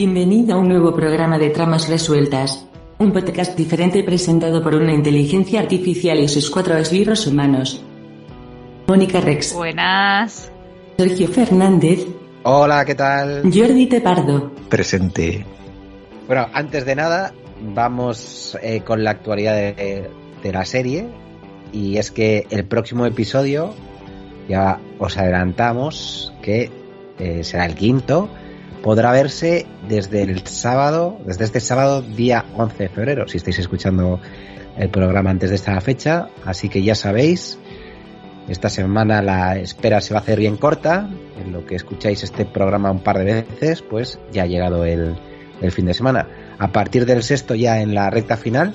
Bienvenido a un nuevo programa de Tramas Resueltas. Un podcast diferente presentado por una inteligencia artificial y sus 4 esbirros humanos. Mónica Rex. Buenas. Sergio Fernández. Hola, ¿qué tal? Jordi Tepardo. Presente. Bueno, antes de nada, vamos con la actualidad de la serie. Y es que el próximo episodio, ya os adelantamos que será el 5º, podrá verse desde este sábado, día 11 de febrero, si estáis escuchando el programa antes de esta fecha. Así que ya sabéis, esta semana la espera se va a hacer bien corta. En lo que escucháis este programa un par de veces, pues ya ha llegado el fin de semana. A partir del 6º, ya en la recta final,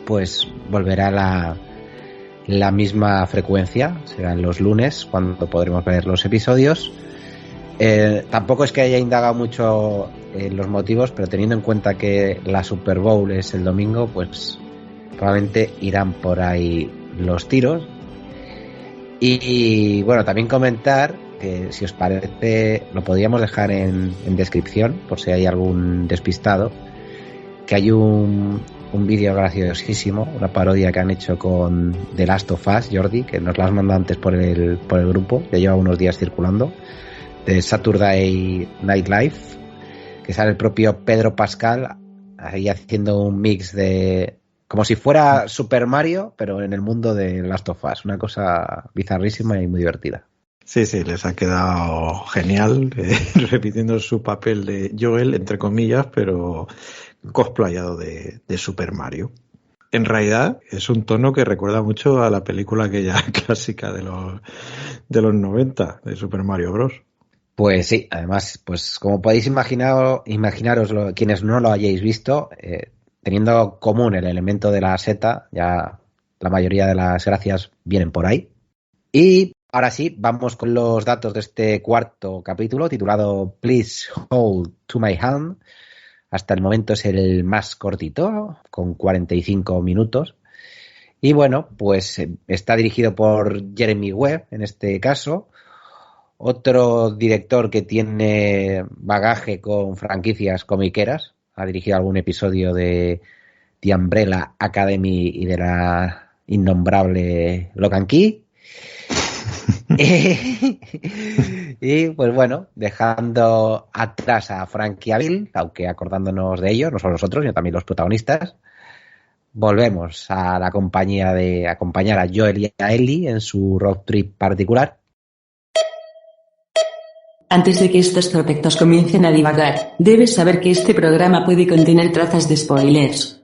pues volverá la misma frecuencia. Serán los lunes cuando podremos ver los episodios. Tampoco es que haya indagado mucho en los motivos, pero teniendo en cuenta que la Super Bowl es el domingo, pues probablemente irán por ahí los tiros. Y bueno, también comentar que, si os parece, lo podríamos dejar en descripción por si hay algún despistado, que hay un vídeo graciosísimo, una parodia que han hecho con The Last of Us, Jordi, que nos la has mandado antes por el grupo, ya lleva unos días circulando, de Saturday Night Live, que sale el propio Pedro Pascal ahí haciendo un mix de, como si fuera Super Mario, pero en el mundo de Last of Us, una cosa bizarrísima y muy divertida. Sí, les ha quedado genial, repitiendo su papel de Joel, entre comillas, pero cosplayado de Super Mario. En realidad es un tono que recuerda mucho a la película aquella clásica de los 90, de Super Mario Bros. Pues sí, además, pues como podéis imaginaros quienes no lo hayáis visto, teniendo común el elemento de la seta, ya la mayoría de las gracias vienen por ahí. Y ahora sí, vamos con los datos de este 4º capítulo, titulado Please Hold to My Hand. Hasta el momento es el más cortito, con 45 minutos. Y bueno, pues está dirigido por Jeremy Webb, en este caso. Otro director que tiene bagaje con franquicias comiqueras. Ha dirigido algún episodio de The Umbrella Academy y de la innombrable Lock and Key. Y pues bueno, dejando atrás a Frank y a Bill, aunque acordándonos de ellos, no solo nosotros, sino también los protagonistas, volvemos a la compañía de acompañar a Joel y a Ellie en su road trip particular. Antes de que estos prospectos comiencen a divagar, debes saber que este programa puede contener trazas de spoilers.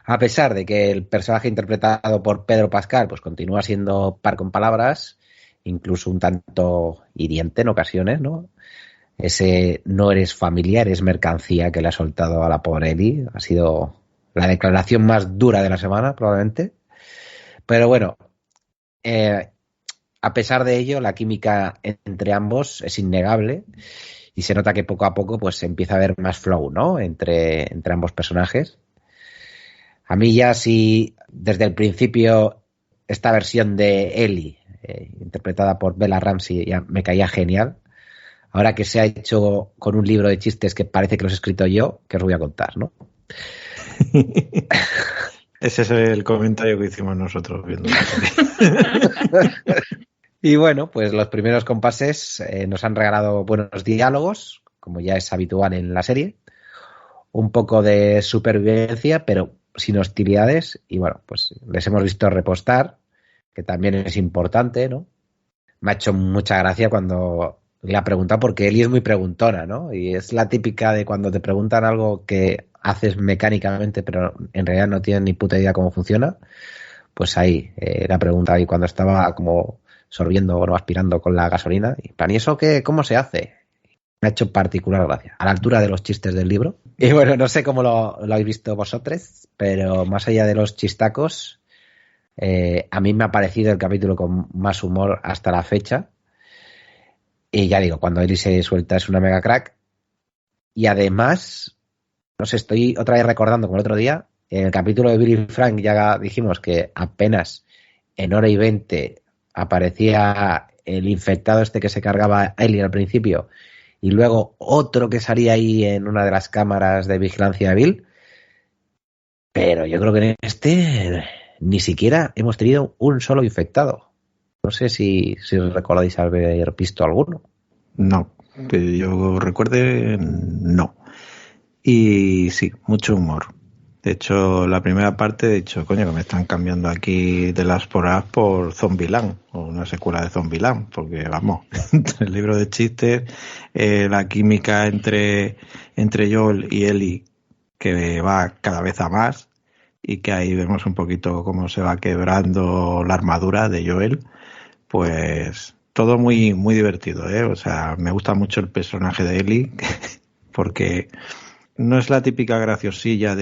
A pesar de que el personaje interpretado por Pedro Pascal pues continúa siendo par con palabras, incluso un tanto hiriente en ocasiones, ¿no? Ese "no eres familia, eres mercancía" que le ha soltado a la pobre Ellie ha sido la declaración más dura de la semana, probablemente. Pero bueno, a pesar de ello, la química entre ambos es innegable y se nota que poco a poco pues empieza a haber más flow, ¿no? entre ambos personajes. A mí ya sí, desde el principio, esta versión de Ellie, interpretada por Bella Ramsey, ya me caía genial. Ahora que se ha hecho con un libro de chistes que parece que los he escrito yo, que os voy a contar, ¿no? Ese es el comentario que hicimos nosotros viendo la serie. Y bueno, pues los primeros compases nos han regalado buenos diálogos, como ya es habitual en la serie. Un poco de supervivencia, pero sin hostilidades. Y bueno, pues les hemos visto repostar, que también es importante, ¿no? Me ha hecho mucha gracia cuando le ha preguntado, porque Ellie es muy preguntona, ¿no? Y es la típica de cuando te preguntan algo que haces mecánicamente, pero en realidad no tienes ni puta idea cómo funciona. Pues ahí, la pregunta ahí cuando estaba como sorbiendo o no aspirando con la gasolina. ¿Y eso qué, cómo se hace? Me ha hecho particular gracia, a la altura de los chistes del libro. Y bueno, no sé cómo lo habéis visto vosotros, pero más allá de los chistacos, a mí me ha parecido el capítulo con más humor hasta la fecha. Y ya digo, cuando Ellie se suelta es una mega crack. Y además, no sé, estoy otra vez recordando como el otro día, en el capítulo de Billy y Frank ya dijimos que apenas en hora y 20 aparecía el infectado este que se cargaba a Ellie al principio y luego otro que salía ahí en una de las cámaras de vigilancia de Bill. Pero yo creo que en este ni siquiera hemos tenido un solo infectado. No sé si recordáis haber visto alguno. No, que yo recuerde, no. Y sí, mucho humor. De hecho, la primera parte, de hecho, coño, que me están cambiando aquí de las por Us por Zombieland, o una secuela de Zombieland, porque vamos, el libro de chistes, la química entre Joel y Ellie, que va cada vez a más, y que ahí vemos un poquito cómo se va quebrando la armadura de Joel, pues todo muy, muy divertido, ¿eh? O sea, me gusta mucho el personaje de Ellie, porque no es la típica graciosilla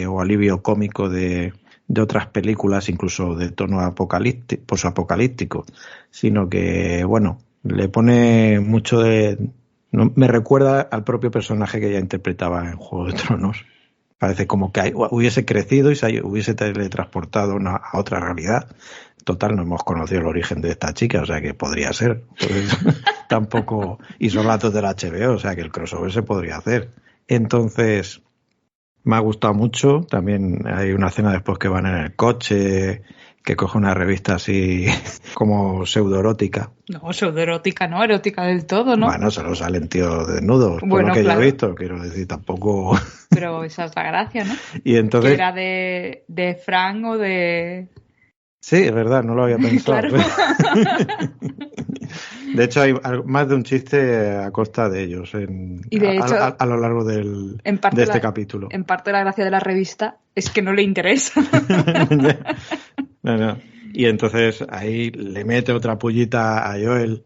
o alivio cómico de otras películas, incluso de tono posapocalíptico, sino que, bueno, le pone mucho me recuerda al propio personaje que ella interpretaba en Juego de Tronos. Parece como que hubiese crecido y se hubiese teletransportado a otra realidad. Total, no hemos conocido el origen de esta chica, o sea que podría ser. Pues, tampoco, y son datos del HBO, o sea que el crossover se podría hacer. Entonces, me ha gustado mucho. También hay una escena después que van en el coche, que coge una revista así como pseudoerótica. No, pseudoerótica no, erótica del todo, ¿no? Bueno, solo salen tíos desnudos, por bueno, lo que claro. yo he visto, quiero decir, tampoco... Pero esa es la gracia, ¿no? Y entonces... ¿Que era de Frank o de...? Sí, es verdad, no lo había pensado. Claro. De hecho, hay más de un chiste a costa de ellos y de hecho, a lo largo de este capítulo. En parte la gracia de la revista es que no le interesa. No. Y entonces ahí le mete otra pullita a Joel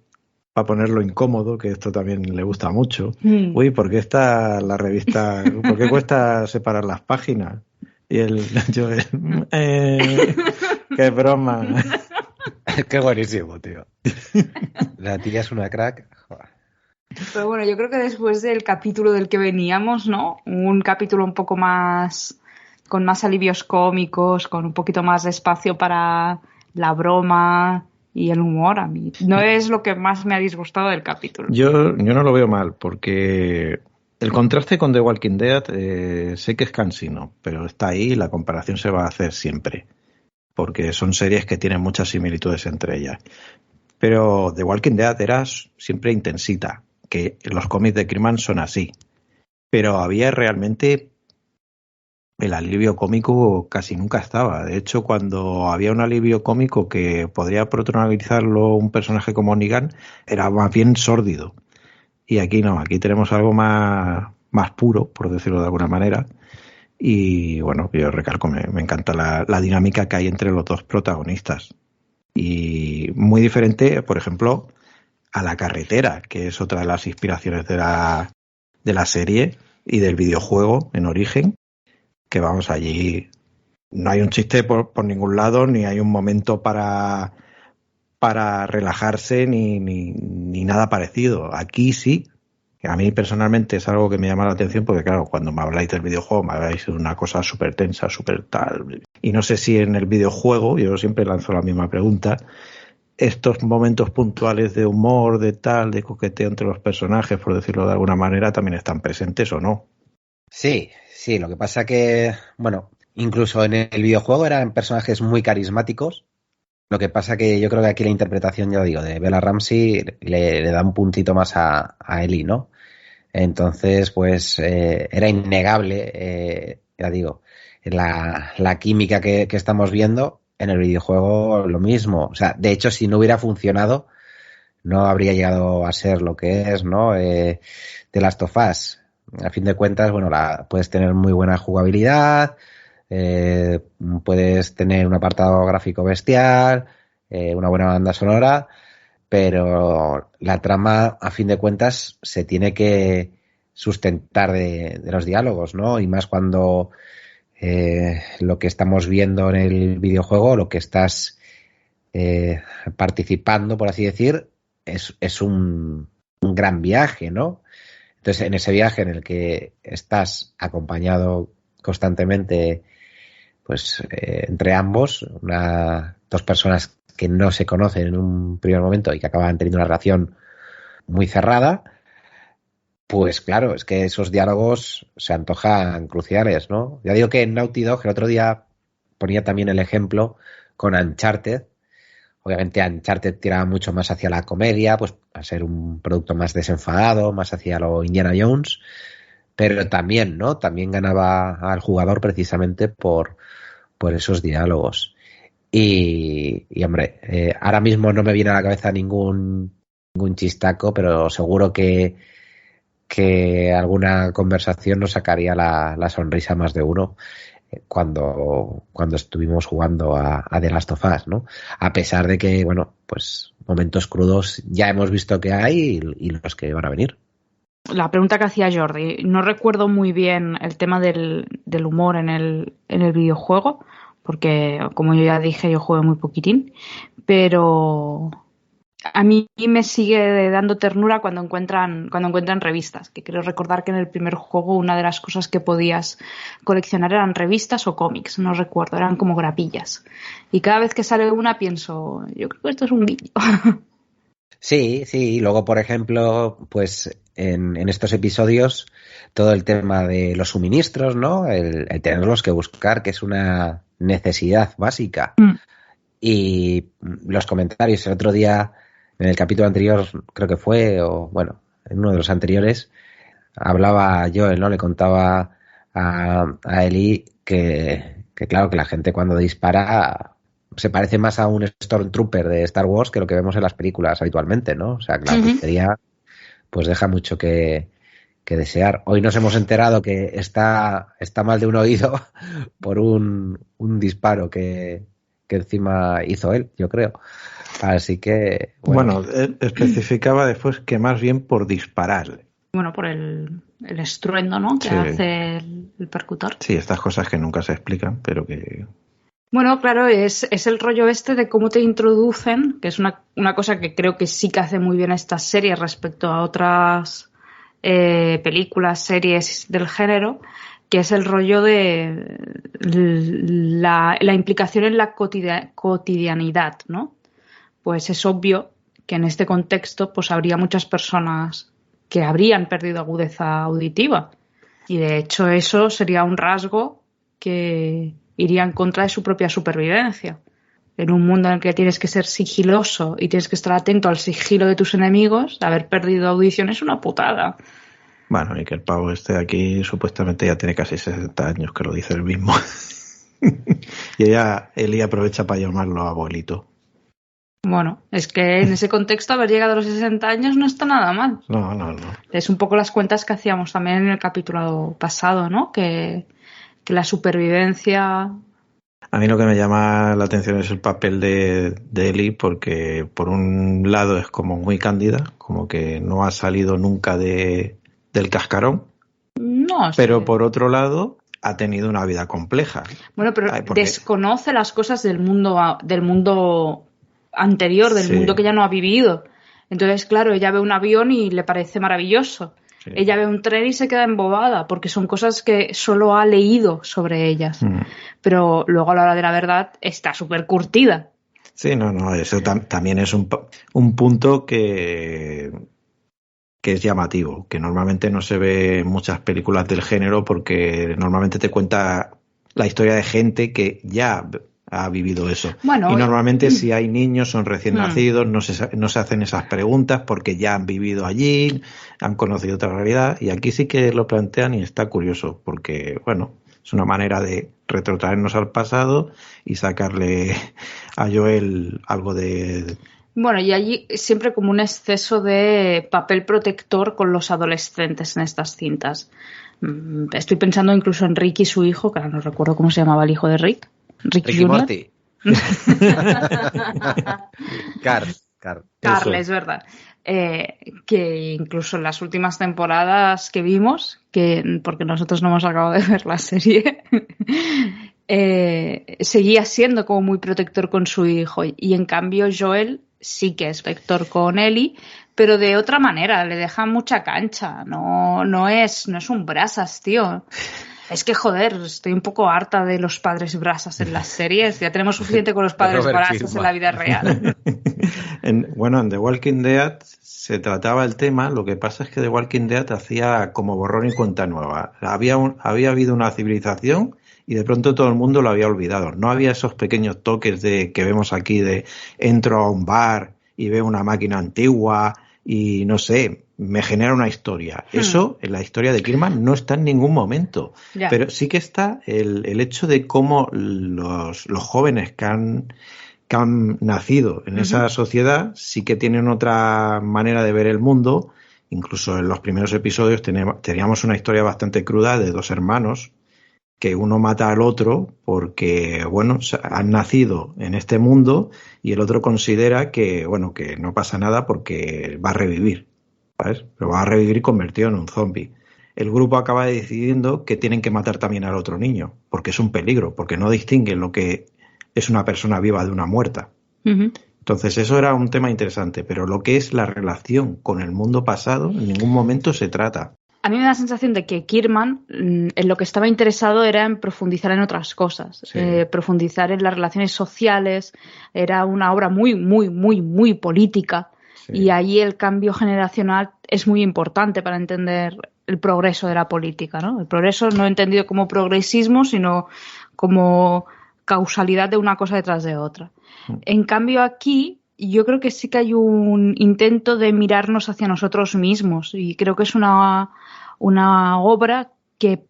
para ponerlo incómodo, que esto también le gusta mucho. Uy, ¿por qué está la revista? ¿Por qué cuesta separar las páginas? Y el Joel, qué broma. Qué buenísimo, tío. La tía es una crack. Joder. Pero bueno, yo creo que después del capítulo del que veníamos, ¿no? Un capítulo un poco más, con más alivios cómicos, con un poquito más de espacio para la broma y el humor, a mí no es lo que más me ha disgustado del capítulo. Yo no lo veo mal, porque el contraste con The Walking Dead sé que es cansino, pero está ahí y la comparación se va a hacer siempre, porque son series que tienen muchas similitudes entre ellas. Pero The Walking Dead era siempre intensita, que los cómics de Kirkman son así. Pero había realmente el alivio cómico casi nunca estaba. De hecho, cuando había un alivio cómico que podría protagonizarlo un personaje como Negan, era más bien sórdido. Y aquí no, aquí tenemos algo más puro, por decirlo de alguna manera. Y bueno, yo recalco, me encanta la dinámica que hay entre los dos protagonistas. Y muy diferente, por ejemplo, a La Carretera, que es otra de las inspiraciones de la serie y del videojuego en origen, que vamos, allí no hay un chiste por ningún lado, ni hay un momento para relajarse, ni nada parecido. Aquí sí. A mí personalmente es algo que me llama la atención porque, claro, cuando me habláis del videojuego me habláis de una cosa súper tensa, súper tal. Y no sé si en el videojuego, yo siempre lanzo la misma pregunta, estos momentos puntuales de humor, de tal, de coqueteo entre los personajes, por decirlo de alguna manera, también están presentes o no. Sí, lo que pasa que, bueno, incluso en el videojuego eran personajes muy carismáticos. Lo que pasa que yo creo que aquí la interpretación, ya lo digo, de Bella Ramsey le da un puntito más a Ellie, ¿no? Entonces, pues era innegable, ya digo, la química que estamos viendo en el videojuego, lo mismo. O sea, de hecho, si no hubiera funcionado, no habría llegado a ser lo que es, ¿no? The Last of Us. A fin de cuentas, bueno, puedes tener muy buena jugabilidad, puedes tener un apartado gráfico bestial, una buena banda sonora, pero la trama, a fin de cuentas, se tiene que sustentar de los diálogos, ¿no? Y más cuando lo que estamos viendo en el videojuego, lo que estás participando, por así decir, es un gran viaje, ¿no? Entonces, en ese viaje en el que estás acompañado constantemente, pues entre ambos, dos personas que no se conocen en un primer momento y que acaban teniendo una relación muy cerrada, pues claro, es que esos diálogos se antojan cruciales, ¿no? Ya digo que en Naughty Dog el otro día ponía también el ejemplo con Uncharted. Obviamente Uncharted tiraba mucho más hacia la comedia, pues a ser un producto más desenfadado, más hacia lo Indiana Jones, pero también, ¿no? También ganaba al jugador precisamente por esos diálogos. Y hombre, ahora mismo no me viene a la cabeza ningún chistaco, pero seguro que alguna conversación nos sacaría la sonrisa más de uno cuando estuvimos jugando a The Last of Us, ¿no? A pesar de que, bueno, pues momentos crudos ya hemos visto que hay y los que van a venir. La pregunta que hacía Jordi, no recuerdo muy bien el tema del humor en el videojuego, porque como yo ya dije, yo jugué muy poquitín, pero a mí me sigue dando ternura cuando encuentran revistas, que creo recordar que en el primer juego una de las cosas que podías coleccionar eran revistas o cómics, no recuerdo, eran como grapillas. Y cada vez que sale una pienso, yo creo que esto es un guiño. Sí, y luego, por ejemplo, pues en estos episodios todo el tema de los suministros, ¿no? El tenerlos que buscar, que es una necesidad básica. Y los comentarios el otro día, en el capítulo anterior, creo que fue, o bueno, en uno de los anteriores, hablaba Joel, ¿no? Le contaba a Ellie que claro, que la gente cuando dispara se parece más a un Stormtrooper de Star Wars que lo que vemos en las películas habitualmente, ¿no? O sea, que la puntería pues deja mucho que desear. Hoy nos hemos enterado que está mal de un oído por un disparo que encima hizo él, yo creo. Así que... Bueno, él especificaba después que más bien por disparar. Bueno, por el estruendo, ¿no? Que hace el percutor. Sí, estas cosas que nunca se explican, pero que... Bueno, claro, es el rollo este de cómo te introducen, que es una cosa que creo que sí que hace muy bien esta serie respecto a otras películas, series del género, que es el rollo de la implicación en la cotidianidad, ¿no? Pues es obvio que en este contexto pues habría muchas personas que habrían perdido agudeza auditiva. Y de hecho eso sería un rasgo que iría en contra de su propia supervivencia. En un mundo en el que tienes que ser sigiloso y tienes que estar atento al sigilo de tus enemigos, haber perdido audición es una putada. Bueno, y que el pavo este de aquí supuestamente ya tiene casi 60 años, que lo dice él mismo. Y Eli aprovecha para llamarlo abuelito. Bueno, es que en ese contexto haber llegado a los 60 años no está nada mal. No. Es un poco las cuentas que hacíamos también en el capítulo pasado, ¿no? Que la supervivencia... A mí lo que me llama la atención es el papel de Ellie, porque por un lado es como muy cándida, como que no ha salido nunca del cascarón, no sé. Pero por otro lado ha tenido una vida compleja. Bueno, pero desconoce las cosas del mundo anterior, del mundo que ya no ha vivido. Entonces, claro, ella ve un avión y le parece maravilloso. Sí. Ella ve un tren y se queda embobada, porque son cosas que solo ha leído sobre ellas. Pero luego a la hora de la verdad está súper curtida. Sí, no, eso también es un punto que es llamativo, que normalmente no se ve en muchas películas del género, porque normalmente te cuenta la historia de gente que ya ha vivido eso. Bueno, y normalmente si hay niños, son recién nacidos, no se hacen esas preguntas porque ya han vivido allí, han conocido otra realidad, y aquí sí que lo plantean y está curioso, porque, bueno, es una manera de retrotraernos al pasado y sacarle a Joel algo de... Bueno, y allí siempre como un exceso de papel protector con los adolescentes en estas cintas. Estoy pensando incluso en Rick y su hijo, que ahora no recuerdo cómo se llamaba el hijo de Rick. Ricky Morty. Carl, es verdad. Que incluso en las últimas temporadas que vimos, porque nosotros no hemos acabado de ver la serie, seguía siendo como muy protector con su hijo. Y en cambio Joel sí que es protector con Ellie, pero de otra manera, le deja mucha cancha. No es un brasas, tío. Es que, joder, estoy un poco harta de los padres brasas en las series. Ya tenemos suficiente con los padres brasas en la vida real. En The Walking Dead se trataba el tema, lo que pasa es que The Walking Dead hacía como borrón y cuenta nueva. Había habido una civilización y de pronto todo el mundo lo había olvidado. No había esos pequeños toques que vemos aquí de entro a un bar y veo una máquina antigua y no sé, me genera una historia. Eso en la historia de Kirkman no está en ningún momento. Ya. Pero sí que está el hecho de cómo los jóvenes que han nacido en esa sociedad sí que tienen otra manera de ver el mundo. Incluso en los primeros episodios teníamos una historia bastante cruda de dos hermanos que uno mata al otro porque, bueno, han nacido en este mundo y el otro considera que, bueno, que no pasa nada porque va a revivir, ¿sabes? Pero va a revivir convertido en un zombie. El grupo acaba decidiendo que tienen que matar también al otro niño porque es un peligro, porque no distinguen lo que es una persona viva de una muerta. Entonces eso era un tema interesante, pero lo que es la relación con el mundo pasado en ningún momento se trata. A mí me da la sensación de que Kirkman en lo que estaba interesado era en profundizar en otras cosas, Sí. Profundizar en las relaciones sociales. Era una obra muy, muy, muy, muy política. Sí. Y ahí el cambio generacional es muy importante para entender el progreso de la política, ¿no? El progreso no entendido como progresismo, sino como causalidad de una cosa detrás de otra. En cambio aquí yo creo que sí que hay un intento de mirarnos hacia nosotros mismos y creo que es una obra que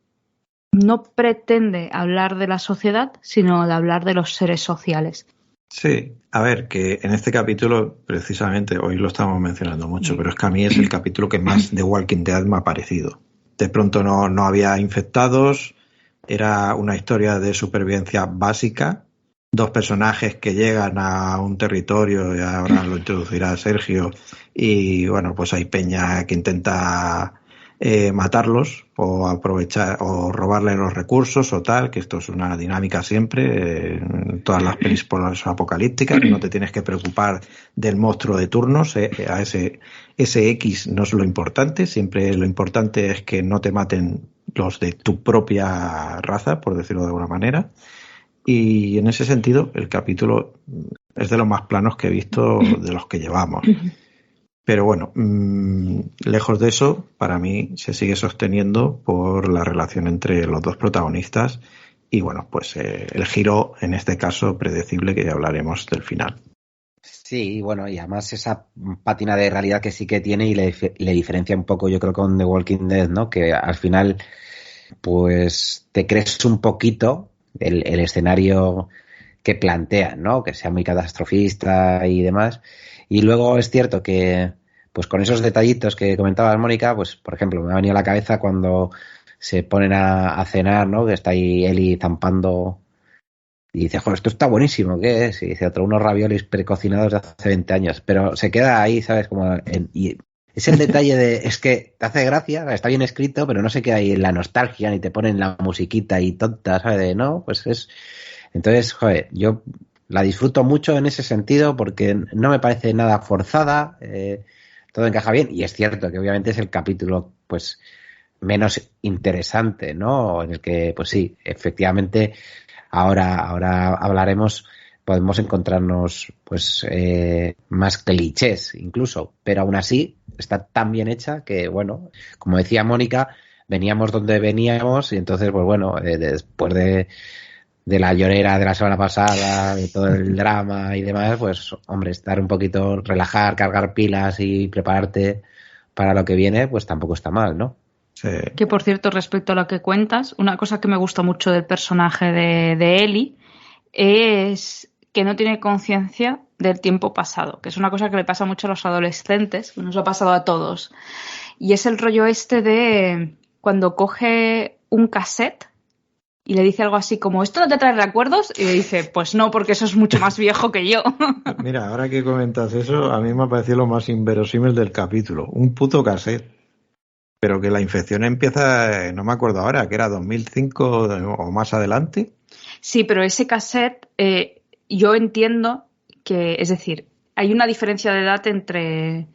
no pretende hablar de la sociedad, sino de hablar de los seres sociales. Sí, a ver, que en este capítulo, precisamente, hoy lo estamos mencionando mucho, pero es que a mí es el capítulo que más de Walking Dead me ha parecido. De pronto no había infectados, era una historia de supervivencia básica, dos personajes que llegan a un territorio, y ahora lo introducirá Sergio, y bueno, pues hay peña que intenta matarlos o aprovechar o robarle los recursos o tal, que esto es una dinámica siempre en todas las películas apocalípticas. No te tienes que preocupar del monstruo de turnos, a ese X no es lo importante, siempre lo importante es que no te maten los de tu propia raza, por decirlo de alguna manera. Y en ese sentido el capítulo es de los más planos que he visto de los que llevamos. Pero bueno, lejos de eso, para mí se sigue sosteniendo por la relación entre los dos protagonistas y bueno, pues el giro, en este caso, predecible, que ya hablaremos del final. Sí, bueno, y además esa pátina de realidad que sí que tiene y le diferencia un poco, yo creo, con The Walking Dead, ¿no? Que al final, pues te crees un poquito el escenario que plantean, ¿no? Que sea muy catastrofista y demás. Y luego es cierto que, pues con esos detallitos que comentabas, Mónica, pues por ejemplo, me ha venido a la cabeza cuando se ponen a cenar, ¿no? Que está ahí Eli zampando y dice, joder, esto está buenísimo, ¿qué es? Y dice, otro, unos raviolis precocinados de hace 20 años. Pero se queda ahí, ¿sabes? Y es el detalle de, es que te hace gracia, está bien escrito, pero no se queda ahí en la nostalgia, ni te ponen la musiquita y tonta, ¿sabes? De, no, pues es... Entonces, joder, yo la disfruto mucho en ese sentido porque no me parece nada forzada, todo encaja bien y es cierto que obviamente es el capítulo pues menos interesante, ¿no? En el que, pues sí, efectivamente ahora hablaremos, podemos encontrarnos pues más clichés incluso, pero aún así está tan bien hecha que, bueno, como decía Mónica, veníamos donde veníamos y entonces, pues bueno, después de la llorera de la semana pasada, de todo el drama y demás, pues, hombre, estar un poquito, relajar, cargar pilas y prepararte para lo que viene, pues tampoco está mal, ¿no? Sí. Que, por cierto, respecto a lo que cuentas, una cosa que me gusta mucho del personaje de Ellie es que no tiene conciencia del tiempo pasado, que es una cosa que le pasa mucho a los adolescentes, que nos ha pasado a todos. Y es el rollo este de cuando coge un cassette y le dice algo así como, ¿esto no te trae recuerdos? Y le dice, pues no, porque eso es mucho más viejo que yo. Mira, ahora que comentas eso, a mí me ha parecido lo más inverosímil del capítulo. Un puto cassette. Pero que la infección empieza, no me acuerdo ahora, que era 2005 o más adelante. Sí, pero ese cassette, yo entiendo que, es decir, hay una diferencia de edad entre...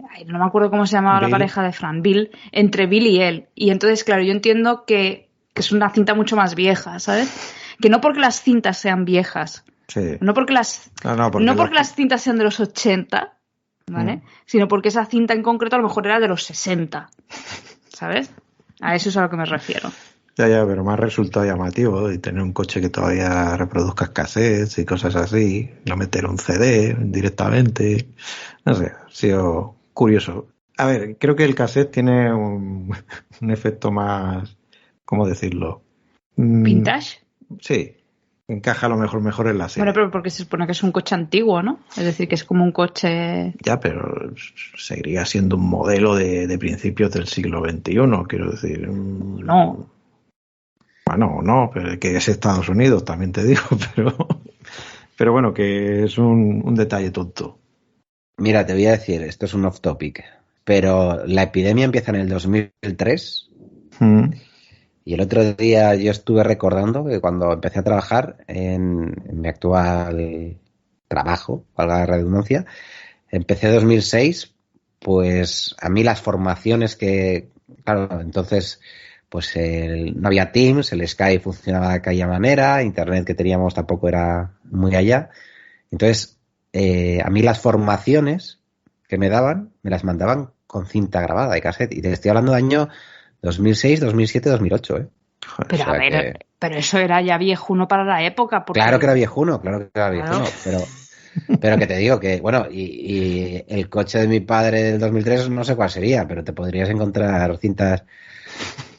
Ay, no me acuerdo cómo se llamaba Bill. la pareja de Fran, Bill, entre Bill y él. Y entonces, claro, yo entiendo que que es una cinta mucho más vieja, ¿sabes? Que no porque las cintas sean viejas, Sí. no porque las cintas sean de los 80, ¿vale? Sino porque esa cinta en concreto a lo mejor era de los 60, ¿sabes? A eso es a lo que me refiero. Ya, pero me ha resultado llamativo y tener un coche que todavía reproduzca cassettes y cosas así, no meter un CD directamente, no sé, ha sido curioso. A ver, creo que el cassette tiene un efecto más, ¿cómo decirlo? ¿Vintage? Sí, encaja a lo mejor en la serie. Bueno, pero porque se supone que es un coche antiguo, ¿no? Es decir, que es como un coche... Ya, pero seguiría siendo un modelo de principios del siglo XXI, quiero decir. No. Bueno, no, pero que es Estados Unidos, también te digo, pero bueno, que es un detalle tonto. Mira, te voy a decir, esto es un off topic, pero la epidemia empieza en el 2003 y el otro día yo estuve recordando que cuando empecé a trabajar en mi actual trabajo, valga la redundancia, empecé en 2006, pues a mí las formaciones que, claro, entonces pues no había Teams, el Skype funcionaba de aquella manera, Internet que teníamos tampoco era muy allá. Entonces, a mí las formaciones que me daban, me las mandaban con cinta grabada de cassette. Y te estoy hablando de año 2006, 2007, 2008, ¿eh? Pero o sea, a ver, pero eso era ya viejuno para la época. Porque... Claro que era viejuno, pero que te digo que, bueno, y el coche de mi padre del 2003 no sé cuál sería, pero te podrías encontrar cintas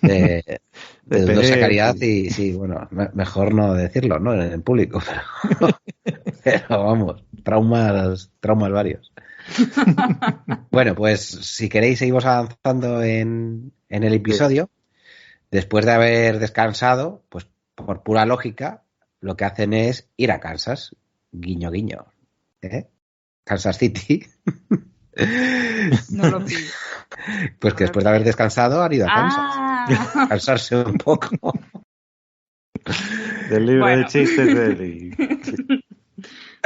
de dudosa calidad y sí, bueno, mejor no decirlo, ¿no? En público, pero vamos, traumas varios. Bueno, pues si queréis seguimos avanzando en el episodio. Después de haber descansado, pues por pura lógica, lo que hacen es ir a Kansas, guiño guiño, Kansas City. No lo pido. Pues que después de haber descansado han ido a Kansas. Cansarse un poco. Del libro de chistes de...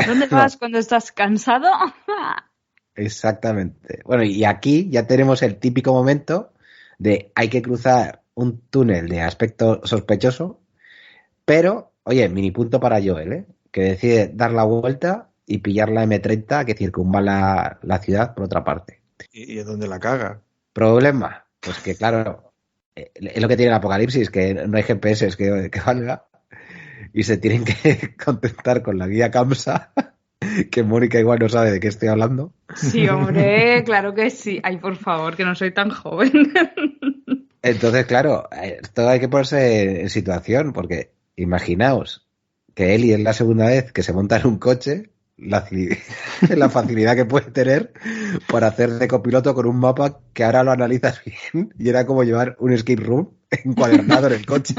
¿Dónde vas cuando estás cansado? Exactamente. Bueno, y aquí ya tenemos el típico momento de hay que cruzar un túnel de aspecto sospechoso, pero, oye, mini punto para Joel, que decide dar la vuelta y pillar la M30 que circunvala la ciudad por otra parte. ¿Y es donde la caga? ¿Problema? Pues que, claro, es lo que tiene el apocalipsis, que no hay GPS que valga y se tienen que contentar con la guía Kamsa, que Mónica igual no sabe de qué estoy hablando. Sí, hombre, claro que sí. Ay, por favor, que no soy tan joven. Entonces, claro, esto hay que ponerse en situación, porque imaginaos que Eli es la segunda vez que se monta en un coche, la facilidad que puede tener por hacer de copiloto con un mapa que ahora lo analizas bien y era como llevar un escape room encuadernado en el coche.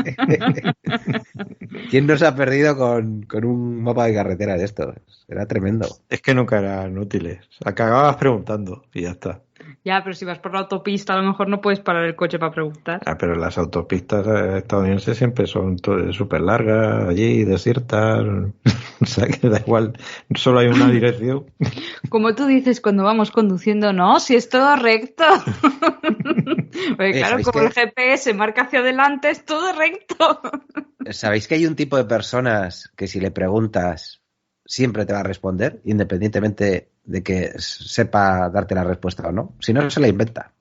¿Quién no se ha perdido con un mapa de carretera de estos? Era tremendo. Es que nunca eran útiles. Acababas preguntando y ya está. Ya, pero si vas por la autopista a lo mejor no puedes parar el coche para preguntar. Ah, pero las autopistas estadounidenses siempre son súper largas, allí, desiertas. O sea que da igual, solo hay una dirección. Como tú dices cuando vamos conduciendo, no, si es todo recto. Porque claro, como el GPS marca hacia adelante, es todo recto. ¿Sabéis que hay un tipo de personas que si le preguntas siempre te va a responder, independientemente de que sepa darte la respuesta o no? Si no, se la inventa.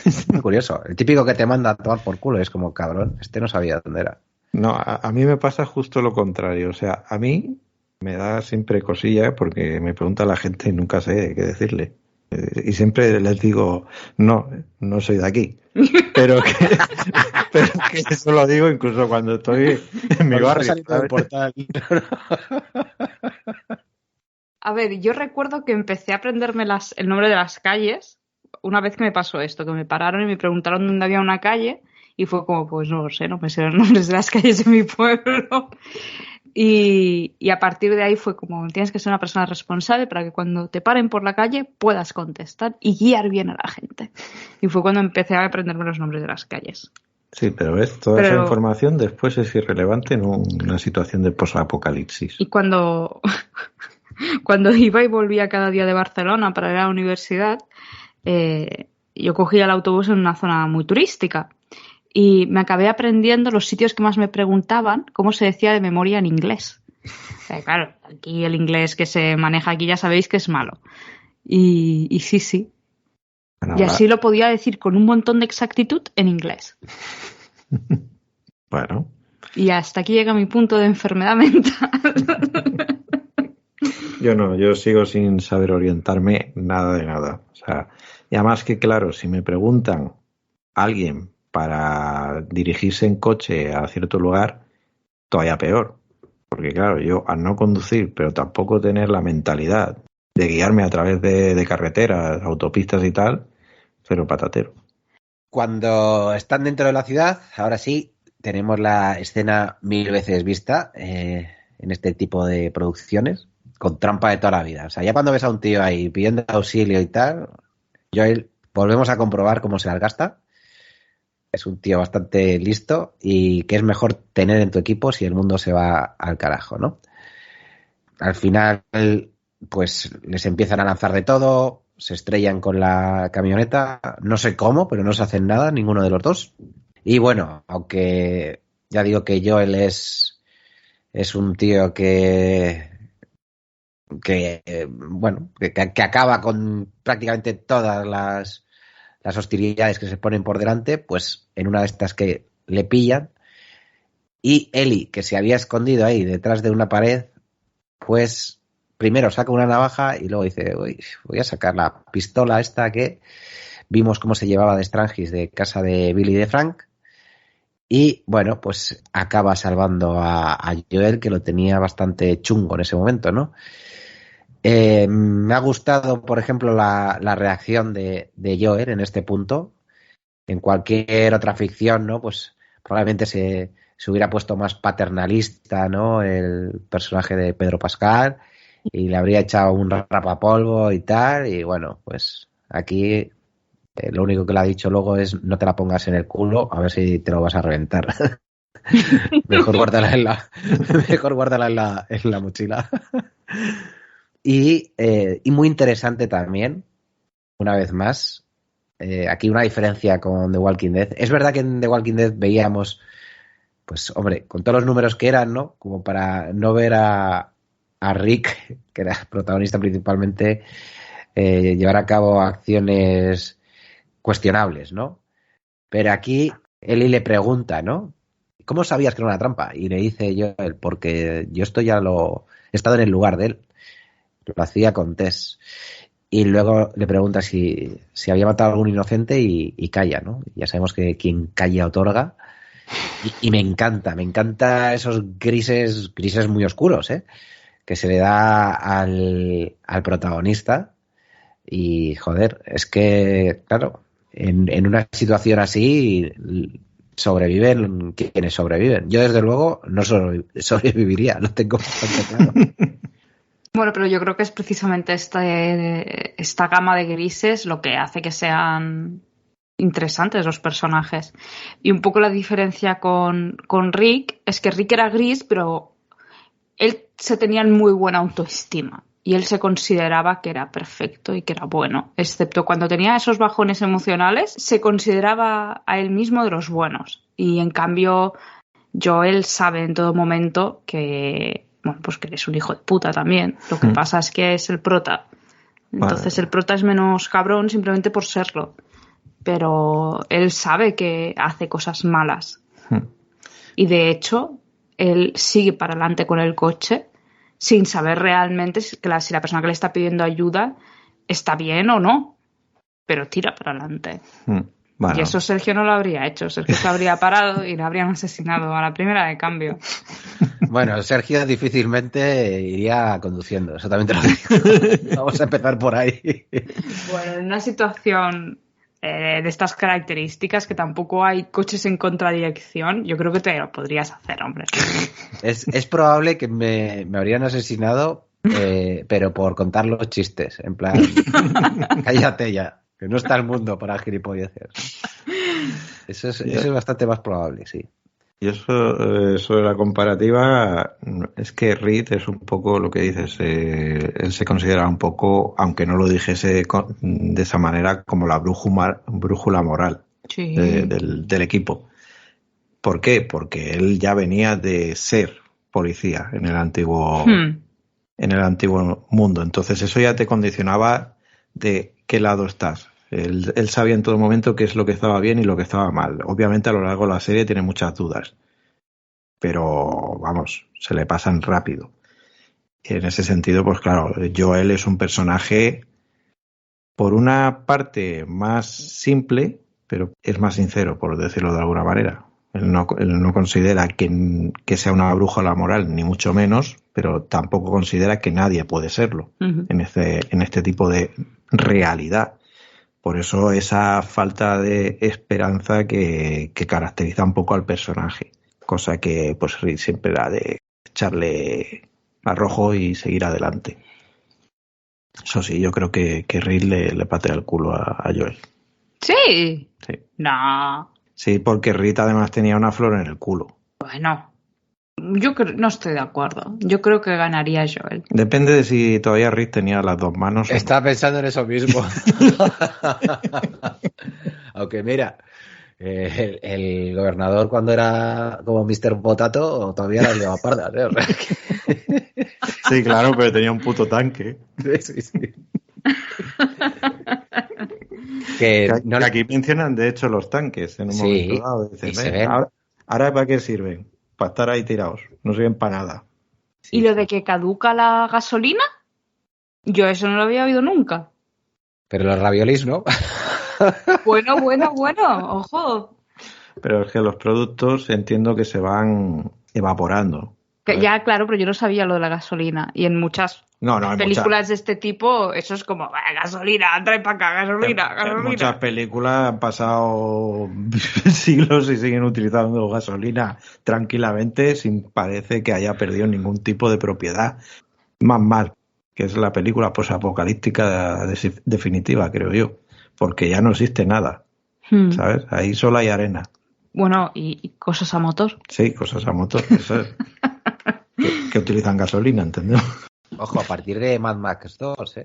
Es muy curioso. El típico que te manda a tomar por culo es como, cabrón, este no sabía dónde era. No, a mí me pasa justo lo contrario. O sea, a mí me da siempre cosilla porque me pregunta la gente y nunca sé qué decirle. Y siempre les digo, no soy de aquí. Pero que eso lo digo incluso cuando estoy en mi barrio. A ver, yo recuerdo que empecé a aprenderme el nombre de las calles una vez que me pasó esto, que me pararon y me preguntaron dónde había una calle y fue como, pues no lo sé, no me sé los nombres de las calles de mi pueblo. Y a partir de ahí fue como, tienes que ser una persona responsable para que cuando te paren por la calle puedas contestar y guiar bien a la gente. Y fue cuando empecé a aprenderme los nombres de las calles. Sí, pero ves, toda esa información después es irrelevante en una situación de posapocalipsis. Y cuando iba y volvía cada día de Barcelona para ir a la universidad, yo cogía el autobús en una zona muy turística. y me acabé aprendiendo los sitios que más me preguntaban cómo se decía de memoria en inglés. Claro, aquí el inglés que se maneja aquí ya sabéis que es malo. Y sí. Bueno, y así lo podía decir con un montón de exactitud en inglés. Bueno. Y hasta aquí llega mi punto de enfermedad mental. Yo no, yo sigo sin saber orientarme nada de nada. O sea, y además que claro, si me preguntan a alguien para dirigirse en coche a cierto lugar, todavía peor. Porque claro, yo al no conducir, pero tampoco tener la mentalidad de guiarme a través de carreteras, autopistas y tal, pero patatero. Cuando están dentro de la ciudad, ahora sí, tenemos la escena 1000 veces vista en este tipo de producciones, con trampa de toda la vida. O sea, ya cuando ves a un tío ahí pidiendo auxilio y tal, Joel, volvemos a comprobar cómo se las gasta. Es un tío bastante listo y que es mejor tener en tu equipo si el mundo se va al carajo, ¿no? Al final, pues les empiezan a lanzar de todo, se estrellan con la camioneta, no sé cómo, pero no se hacen nada, ninguno de los dos. Y bueno, aunque ya digo que Joel es un tío que acaba con prácticamente todas las hostilidades que se ponen por delante, pues en una de estas que le pillan, y Ellie, que se había escondido ahí detrás de una pared, pues primero saca una navaja y luego dice, uy, voy a sacar la pistola esta que vimos cómo se llevaba de Strangis de casa de Billy y de Frank, y bueno, pues acaba salvando a Joel, que lo tenía bastante chungo en ese momento, ¿no? Me ha gustado, por ejemplo, la reacción de Joel en este punto. En cualquier otra ficción, ¿no? Pues probablemente se hubiera puesto más paternalista, ¿no? El personaje de Pedro Pascal, y le habría echado un rapapolvo y tal. Y bueno, pues aquí lo único que le ha dicho luego es no te la pongas en el culo, a ver si te lo vas a reventar. Mejor guárdala en la mochila. Y muy interesante también, una vez más, aquí una diferencia con The Walking Dead. Es verdad que en The Walking Dead veíamos, pues hombre, con todos los números que eran, ¿no? Como para no ver a Rick, que era protagonista principalmente, llevar a cabo acciones cuestionables, ¿no? Pero aquí Ellie le pregunta, ¿no? ¿Cómo sabías que era una trampa? Y le dice Joel, porque yo esto ya lo he estado en el lugar de él. Lo hacía con Tess. Y luego le pregunta si había matado a algún inocente y calla, ¿no? Ya sabemos que quien calla otorga. Y me encanta esos grises muy oscuros, que se le da al protagonista. Y joder, es que, claro, en una situación así sobreviven quienes sobreviven. Yo desde luego no sobreviviría, lo tengo bastante claro. Bueno, pero yo creo que es precisamente esta gama de grises lo que hace que sean interesantes los personajes. Y un poco la diferencia con Rick es que Rick era gris, pero él se tenía muy buena autoestima y él se consideraba que era perfecto y que era bueno, excepto cuando tenía esos bajones emocionales, se consideraba a él mismo de los buenos. Y en cambio, Joel sabe en todo momento que, bueno, pues que eres un hijo de puta también. Lo que pasa es que es el prota. Entonces el prota es menos cabrón simplemente por serlo. Pero él sabe que hace cosas malas. Y de hecho, él sigue para adelante con el coche sin saber realmente si la persona que le está pidiendo ayuda está bien o no. Pero tira para adelante. Bueno. Y eso Sergio no lo habría hecho. Sergio se habría parado y le habrían asesinado a la primera de cambio. Bueno, Sergio difícilmente iría conduciendo, eso también te lo digo. Vamos a empezar por ahí. Bueno, en una situación de estas características, que tampoco hay coches en contradirección, yo creo que te lo podrías hacer, hombre. Es probable que me habrían asesinado, pero por contar los chistes, en plan, cállate ya, que no está el mundo para gilipolleces. Eso es bastante más probable, sí. Y eso sobre la comparativa, es que Reed es un poco lo que dices, él se considera un poco, aunque no lo dijese de esa manera, como la brújula moral del equipo. ¿Por qué? Porque él ya venía de ser policía en el antiguo mundo. Entonces eso ya te condicionaba de qué lado estás. Él sabía en todo momento qué es lo que estaba bien y lo que estaba mal. Obviamente a lo largo de la serie tiene muchas dudas, pero vamos, se le pasan rápido. Y en ese sentido, pues claro, Joel es un personaje por una parte más simple, pero es más sincero, por decirlo de alguna manera. Él no considera que sea una brújula moral, ni mucho menos, pero tampoco considera que nadie puede serlo en este tipo de realidad. Por eso esa falta de esperanza que caracteriza un poco al personaje. Cosa que pues Reed siempre da de echarle arrojo y seguir adelante. Eso sí, yo creo que Reed le patea el culo a Joel. Sí. Sí. No. Sí, porque Reed además tenía una flor en el culo. Bueno, yo no estoy de acuerdo. Yo creo que ganaría Joel. Depende de si todavía Reed tenía las dos manos. Estaba pensando en eso mismo. Aunque mira, el gobernador cuando era como Mr. Potato todavía las llevaba pardas, ¿eh? O sea que... Sí, claro, pero tenía un puto tanque. Sí. Que aquí mencionan de hecho los tanques en un momento dado. Dicen, ahora ¿para qué sirven? Para estar ahí tirados. No sirven para nada. ¿Y lo de que caduca la gasolina? Yo eso no lo había oído nunca. Pero los raviolis, ¿no? Bueno, ojo. Pero es que los productos entiendo que se van evaporando. Ya, claro, pero yo no sabía lo de la gasolina. Y en muchas películas de este tipo, eso es como, gasolina, trae para acá, gasolina. En muchas películas han pasado siglos y siguen utilizando gasolina tranquilamente, sin parece que haya perdido ningún tipo de propiedad. Más, que es la película posapocalíptica definitiva, creo yo. Porque ya no existe nada, ¿sabes? Ahí solo hay arena. Bueno, y cosas a motor. Sí, cosas a motor, eso es. que utilizan gasolina, ¿entendemos? Ojo, a partir de Mad Max 2,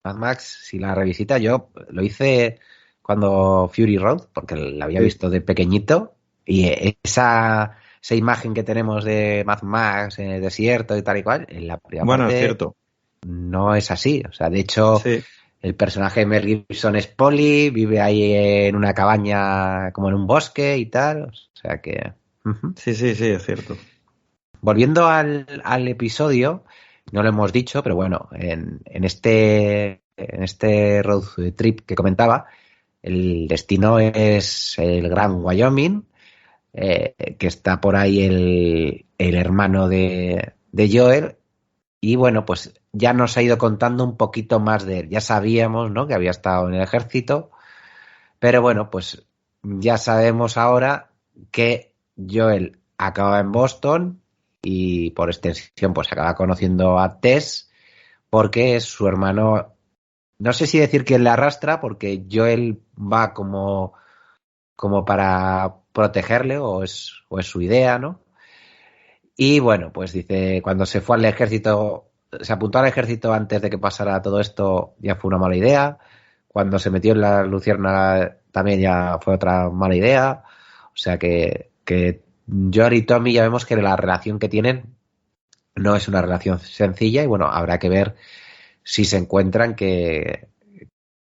Mad Max, si la revisita, yo lo hice cuando Fury Road, porque la había visto de pequeñito, y esa imagen que tenemos de Mad Max en el desierto y tal y cual, en la primera parte es cierto. No es así. O sea, de hecho, el personaje de Mel Gibson es poli, vive ahí en una cabaña como en un bosque y tal. O sea que... Sí, es cierto. Volviendo al episodio, no lo hemos dicho, pero bueno, en este road trip que comentaba, el destino es el Gran Wyoming, que está por ahí el hermano de Joel, y bueno, pues ya nos ha ido contando un poquito más de él. Ya sabíamos, ¿no?, que había estado en el ejército, pero bueno, pues ya sabemos ahora que Joel acaba en Boston y por extensión pues acaba conociendo a Tess porque es su hermano. No sé si decir que le arrastra, porque Joel va como para protegerle, o es su idea, ¿no? Y bueno, pues dice, cuando se fue al ejército, se apuntó al ejército antes de que pasara todo esto, ya fue una mala idea. Cuando se metió en la Luciérnaga también ya fue otra mala idea. O sea que Joel y Tommy ya vemos que la relación que tienen no es una relación sencilla, y bueno, habrá que ver si se encuentran,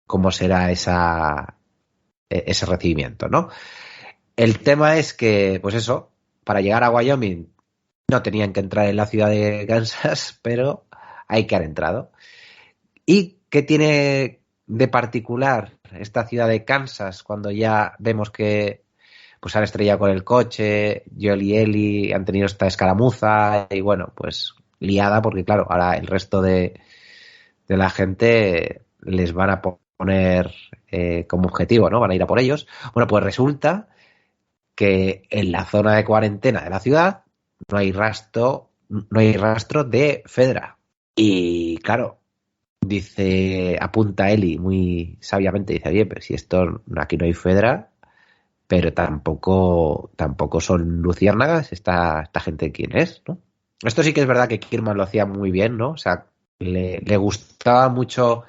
cómo será ese recibimiento, ¿no? El tema es que, pues eso, para llegar a Wyoming no tenían que entrar en la ciudad de Kansas, pero hay que haber entrado. ¿Y qué tiene de particular esta ciudad de Kansas cuando ya vemos que pues han estrellado con el coche, Joel y Ellie han tenido esta escaramuza y bueno, pues liada, porque claro, ahora el resto de la gente les van a poner como objetivo, ¿no? Van a ir a por ellos. Bueno, pues resulta que en la zona de cuarentena de la ciudad no hay rastro de Fedra. Y claro, apunta Ellie muy sabiamente, dice, oye, pero si aquí no hay Fedra, pero tampoco son luciérnagas, esta gente quién es, ¿no? Esto sí que es verdad que Kirkman lo hacía muy bien, ¿no? O sea, le gustaba mucho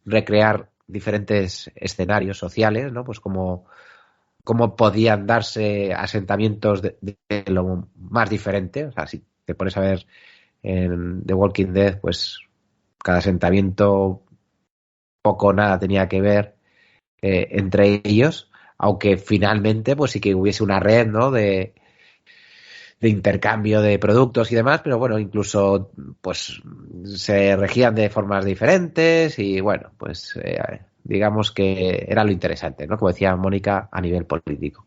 recrear diferentes escenarios sociales, ¿no? Pues como cómo podían darse asentamientos de lo más diferente. O sea, si te pones a ver en The Walking Dead, pues cada asentamiento poco o nada tenía que ver entre ellos, aunque finalmente pues sí que hubiese una red, ¿no? de intercambio de productos y demás, pero bueno, incluso pues se regían de formas diferentes y bueno, pues digamos que era lo interesante, ¿no? Como decía Mónica, a nivel político.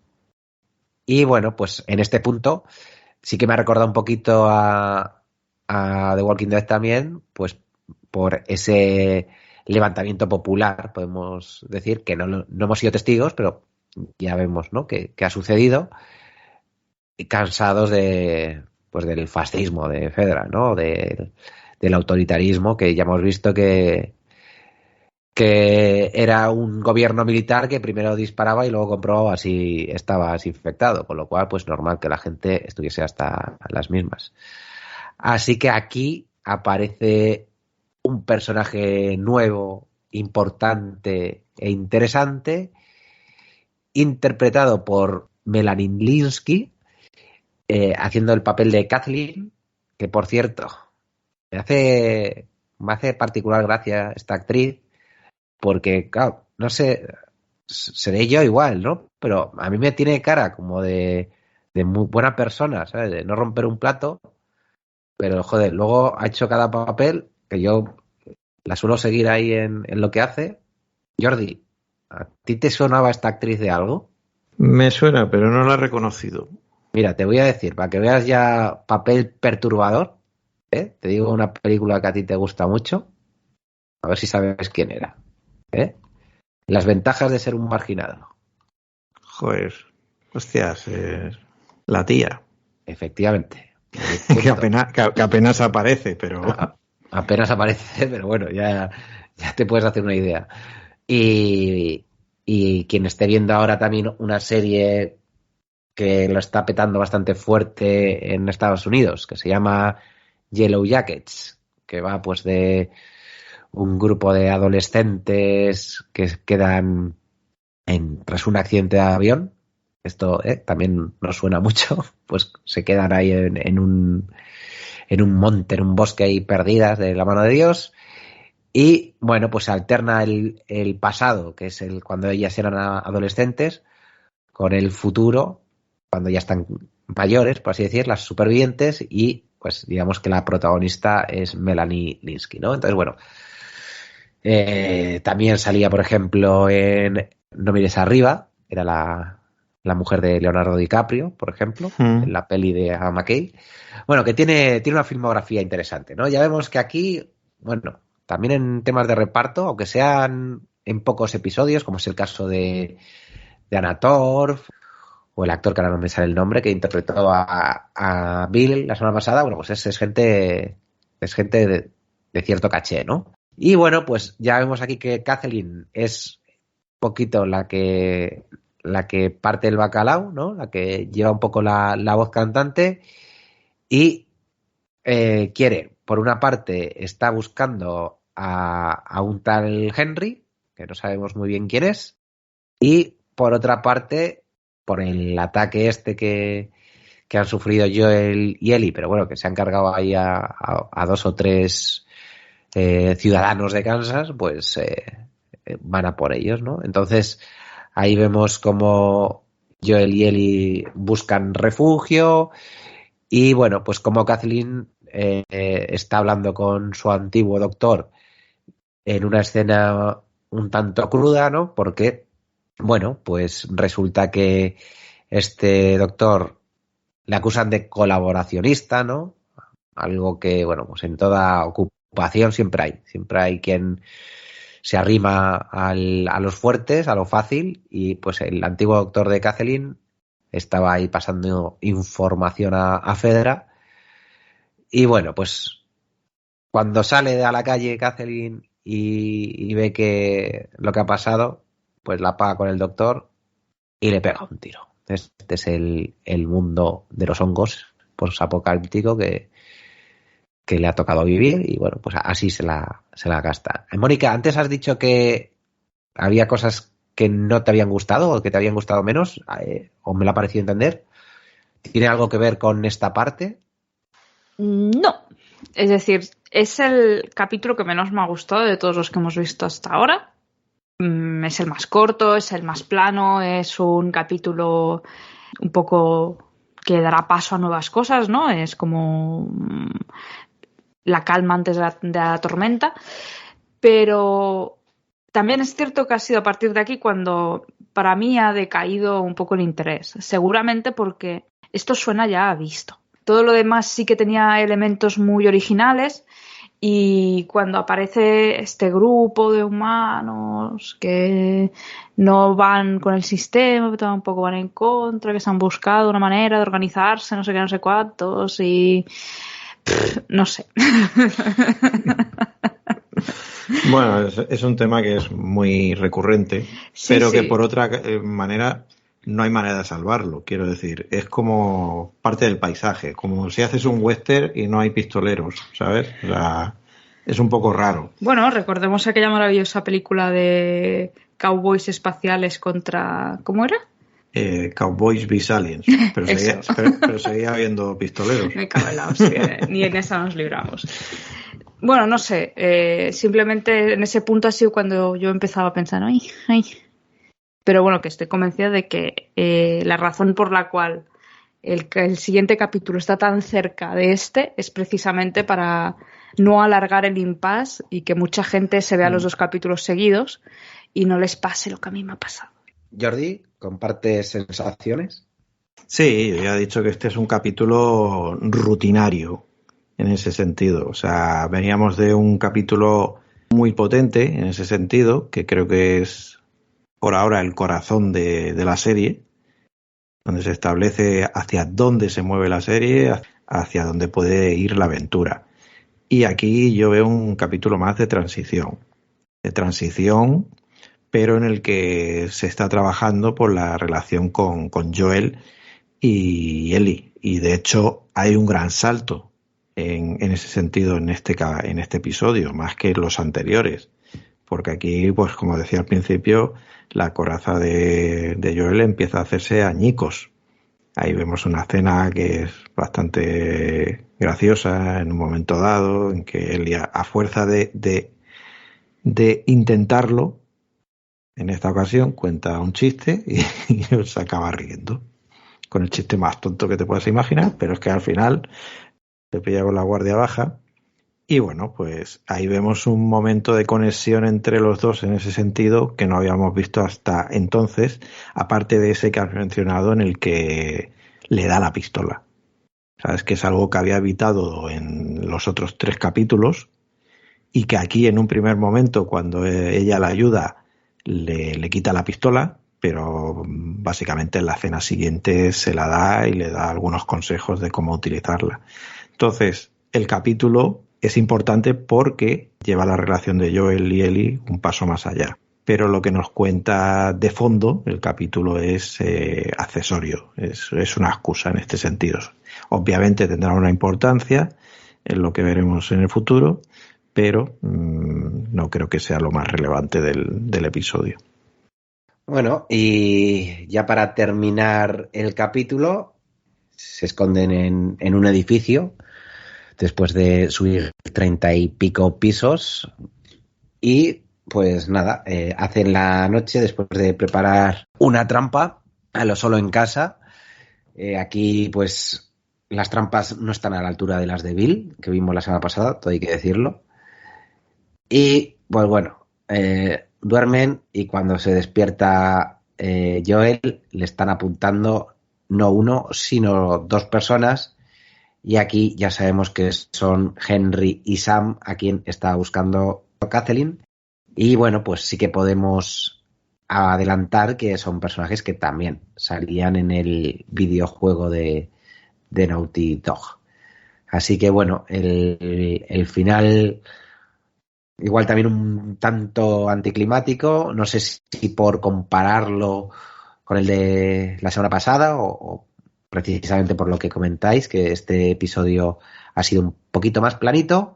Y bueno, pues en este punto sí que me ha recordado un poquito a The Walking Dead también, pues por ese levantamiento popular, podemos decir, que no hemos sido testigos, pero ya vemos, ¿no? que ha sucedido, cansados pues del fascismo de Fedra, ¿no? Del autoritarismo, que ya hemos visto que era un gobierno militar que primero disparaba y luego comprobaba si estabas infectado, con lo cual pues normal que la gente estuviese hasta las mismas. Así que aquí aparece un personaje nuevo, importante e interesante, interpretado por Melanie Lynskey, haciendo el papel de Kathleen, que por cierto, me hace particular gracia esta actriz, porque, claro, no sé, seré yo igual, ¿no? Pero a mí me tiene cara como de muy buena persona, ¿sabes? De no romper un plato, pero, joder, luego ha hecho cada papel que yo la suelo seguir ahí en lo que hace. Jordi, ¿a ti te sonaba esta actriz de algo? Me suena, pero no la he reconocido. Mira, te voy a decir, para que veas ya papel perturbador, te digo una película que a ti te gusta mucho, a ver si sabes quién era. Las ventajas de ser un marginado. Joder, hostias, la tía. Efectivamente. que apenas aparece, pero... Apenas aparece, pero bueno, ya te puedes hacer una idea. Y quien esté viendo ahora también una serie que lo está petando bastante fuerte en Estados Unidos, que se llama Yellow Jackets, que va pues de un grupo de adolescentes que quedan tras un accidente de avión. Esto también nos suena mucho, pues se quedan ahí en un monte, en un bosque ahí perdidas de la mano de Dios. Y bueno, pues se alterna el pasado, que es cuando ellas eran adolescentes, con el futuro, cuando ya están mayores, por así decir, las supervivientes, y pues digamos que la protagonista es Melanie Lynskey, ¿no? Entonces, bueno, también salía, por ejemplo, en No mires arriba, era la mujer de Leonardo DiCaprio, por ejemplo, en la peli de Adam McKay. Bueno, que tiene una filmografía interesante, ¿no? Ya vemos que aquí, bueno, también en temas de reparto, aunque sean en pocos episodios, como es el caso de Anna Torv, o el actor que ahora no me sale el nombre, que interpretó a Bill la semana pasada, bueno, pues es gente de cierto caché, ¿no? Y bueno, pues ya vemos aquí que Kathleen es un poquito la que parte el bacalao, ¿no? La que lleva un poco la voz cantante y quiere, por una parte, está buscando a un tal Henry, que no sabemos muy bien quién es, y por otra parte, por el ataque que han sufrido Joel y Ellie, pero bueno, que se han cargado ahí a 2 o 3 ciudadanos de Kansas, pues van a por ellos, ¿no? Entonces, ahí vemos como Joel y Ellie buscan refugio y bueno, pues como Kathleen está hablando con su antiguo doctor en una escena un tanto cruda, ¿no? Porque, bueno, pues resulta que este doctor le acusan de colaboracionista, ¿no? Algo que, bueno, pues en toda ocupación siempre hay quien se arrima a los fuertes, a lo fácil, y pues el antiguo doctor de Kathleen estaba ahí pasando información a Fedra. Y bueno, pues cuando sale a la calle Kathleen y ve que lo que ha pasado, pues la paga con el doctor y le pega un tiro. Este es el mundo de los hongos posapocalíptico que le ha tocado vivir y bueno, pues así se la gasta. Mónica, antes has dicho que había cosas que no te habían gustado o que te habían gustado menos, o me lo ha parecido entender. ¿Tiene algo que ver con esta parte? No, es decir, es el capítulo que menos me ha gustado de todos los que hemos visto hasta ahora. Es el más corto, es el más plano, es un capítulo un poco que dará paso a nuevas cosas, ¿no? Es como la calma antes de la tormenta, pero también es cierto que ha sido a partir de aquí cuando para mí ha decaído un poco el interés, seguramente porque esto suena ya a visto. Todo lo demás sí que tenía elementos muy originales. Y cuando aparece este grupo de humanos que no van con el sistema, pero tampoco van en contra, que se han buscado una manera de organizarse, no sé qué, no sé cuántos, y no sé. Bueno, es un tema que es muy recurrente, Sí, pero sí. que por otra manera no hay manera de salvarlo. Quiero decir, es como parte del paisaje, como si haces un western y no hay pistoleros, ¿sabes? O sea, es un poco raro. Bueno, recordemos aquella maravillosa película de cowboys espaciales contra... ¿Cómo era? Cowboys vs Aliens, pero Eso. pero seguía habiendo pistoleros. Me cago en la hostia, ni en esa nos libramos. Bueno, no sé, simplemente en ese punto ha sido cuando yo empezaba a pensar, ay. Pero bueno, que estoy convencida de que la razón por la cual el siguiente capítulo está tan cerca de este es precisamente para no alargar el impasse y que mucha gente se vea los dos capítulos seguidos y no les pase lo que a mí me ha pasado. Jordi, ¿compartes sensaciones? Sí, ya he dicho que este es un capítulo rutinario en ese sentido. O sea, veníamos de un capítulo muy potente en ese sentido, que creo que es por ahora el corazón de la serie, donde se establece hacia dónde se mueve la serie, hacia dónde puede ir la aventura. Y aquí yo veo un capítulo más de transición, pero en el que se está trabajando por la relación con Joel y Ellie. Y de hecho hay un gran salto en ese sentido en este episodio, más que los anteriores. Porque aquí, pues como decía al principio, la coraza de Joel empieza a hacerse añicos. Ahí vemos una escena que es bastante graciosa en un momento dado, en que Ellie, a fuerza de intentarlo, en esta ocasión cuenta un chiste y se acaba riendo. Con el chiste más tonto que te puedas imaginar, pero es que al final te pilla con la guardia baja. Y bueno, pues ahí vemos un momento de conexión entre los dos en ese sentido que no habíamos visto hasta entonces, aparte de ese que has mencionado en el que le da la pistola. Sabes que es algo que había evitado en los otros 3 capítulos y que aquí en un primer momento, cuando ella la ayuda, le quita la pistola, pero básicamente en la escena siguiente se la da y le da algunos consejos de cómo utilizarla. Entonces, el capítulo es importante porque lleva la relación de Joel y Ellie un paso más allá. Pero lo que nos cuenta de fondo el capítulo es accesorio, es una excusa en este sentido. Obviamente tendrá una importancia en lo que veremos en el futuro, pero no creo que sea lo más relevante del episodio. Bueno, y ya para terminar el capítulo, se esconden en un edificio después de subir 30 y pico pisos y pues nada, hacen la noche después de preparar una trampa a lo solo en casa. Aquí pues las trampas no están a la altura de las de Bill, que vimos la semana pasada, todo hay que decirlo. Y pues bueno, duermen y cuando se despierta Joel le están apuntando no uno, sino 2 personas. Y aquí ya sabemos que son Henry y Sam a quien está buscando Kathleen. Y bueno, pues sí que podemos adelantar que son personajes que también salían en el videojuego de Naughty Dog. Así que bueno, el final igual también un tanto anticlimático. No sé si por compararlo con el de la semana pasada o precisamente por lo que comentáis, que este episodio ha sido un poquito más planito,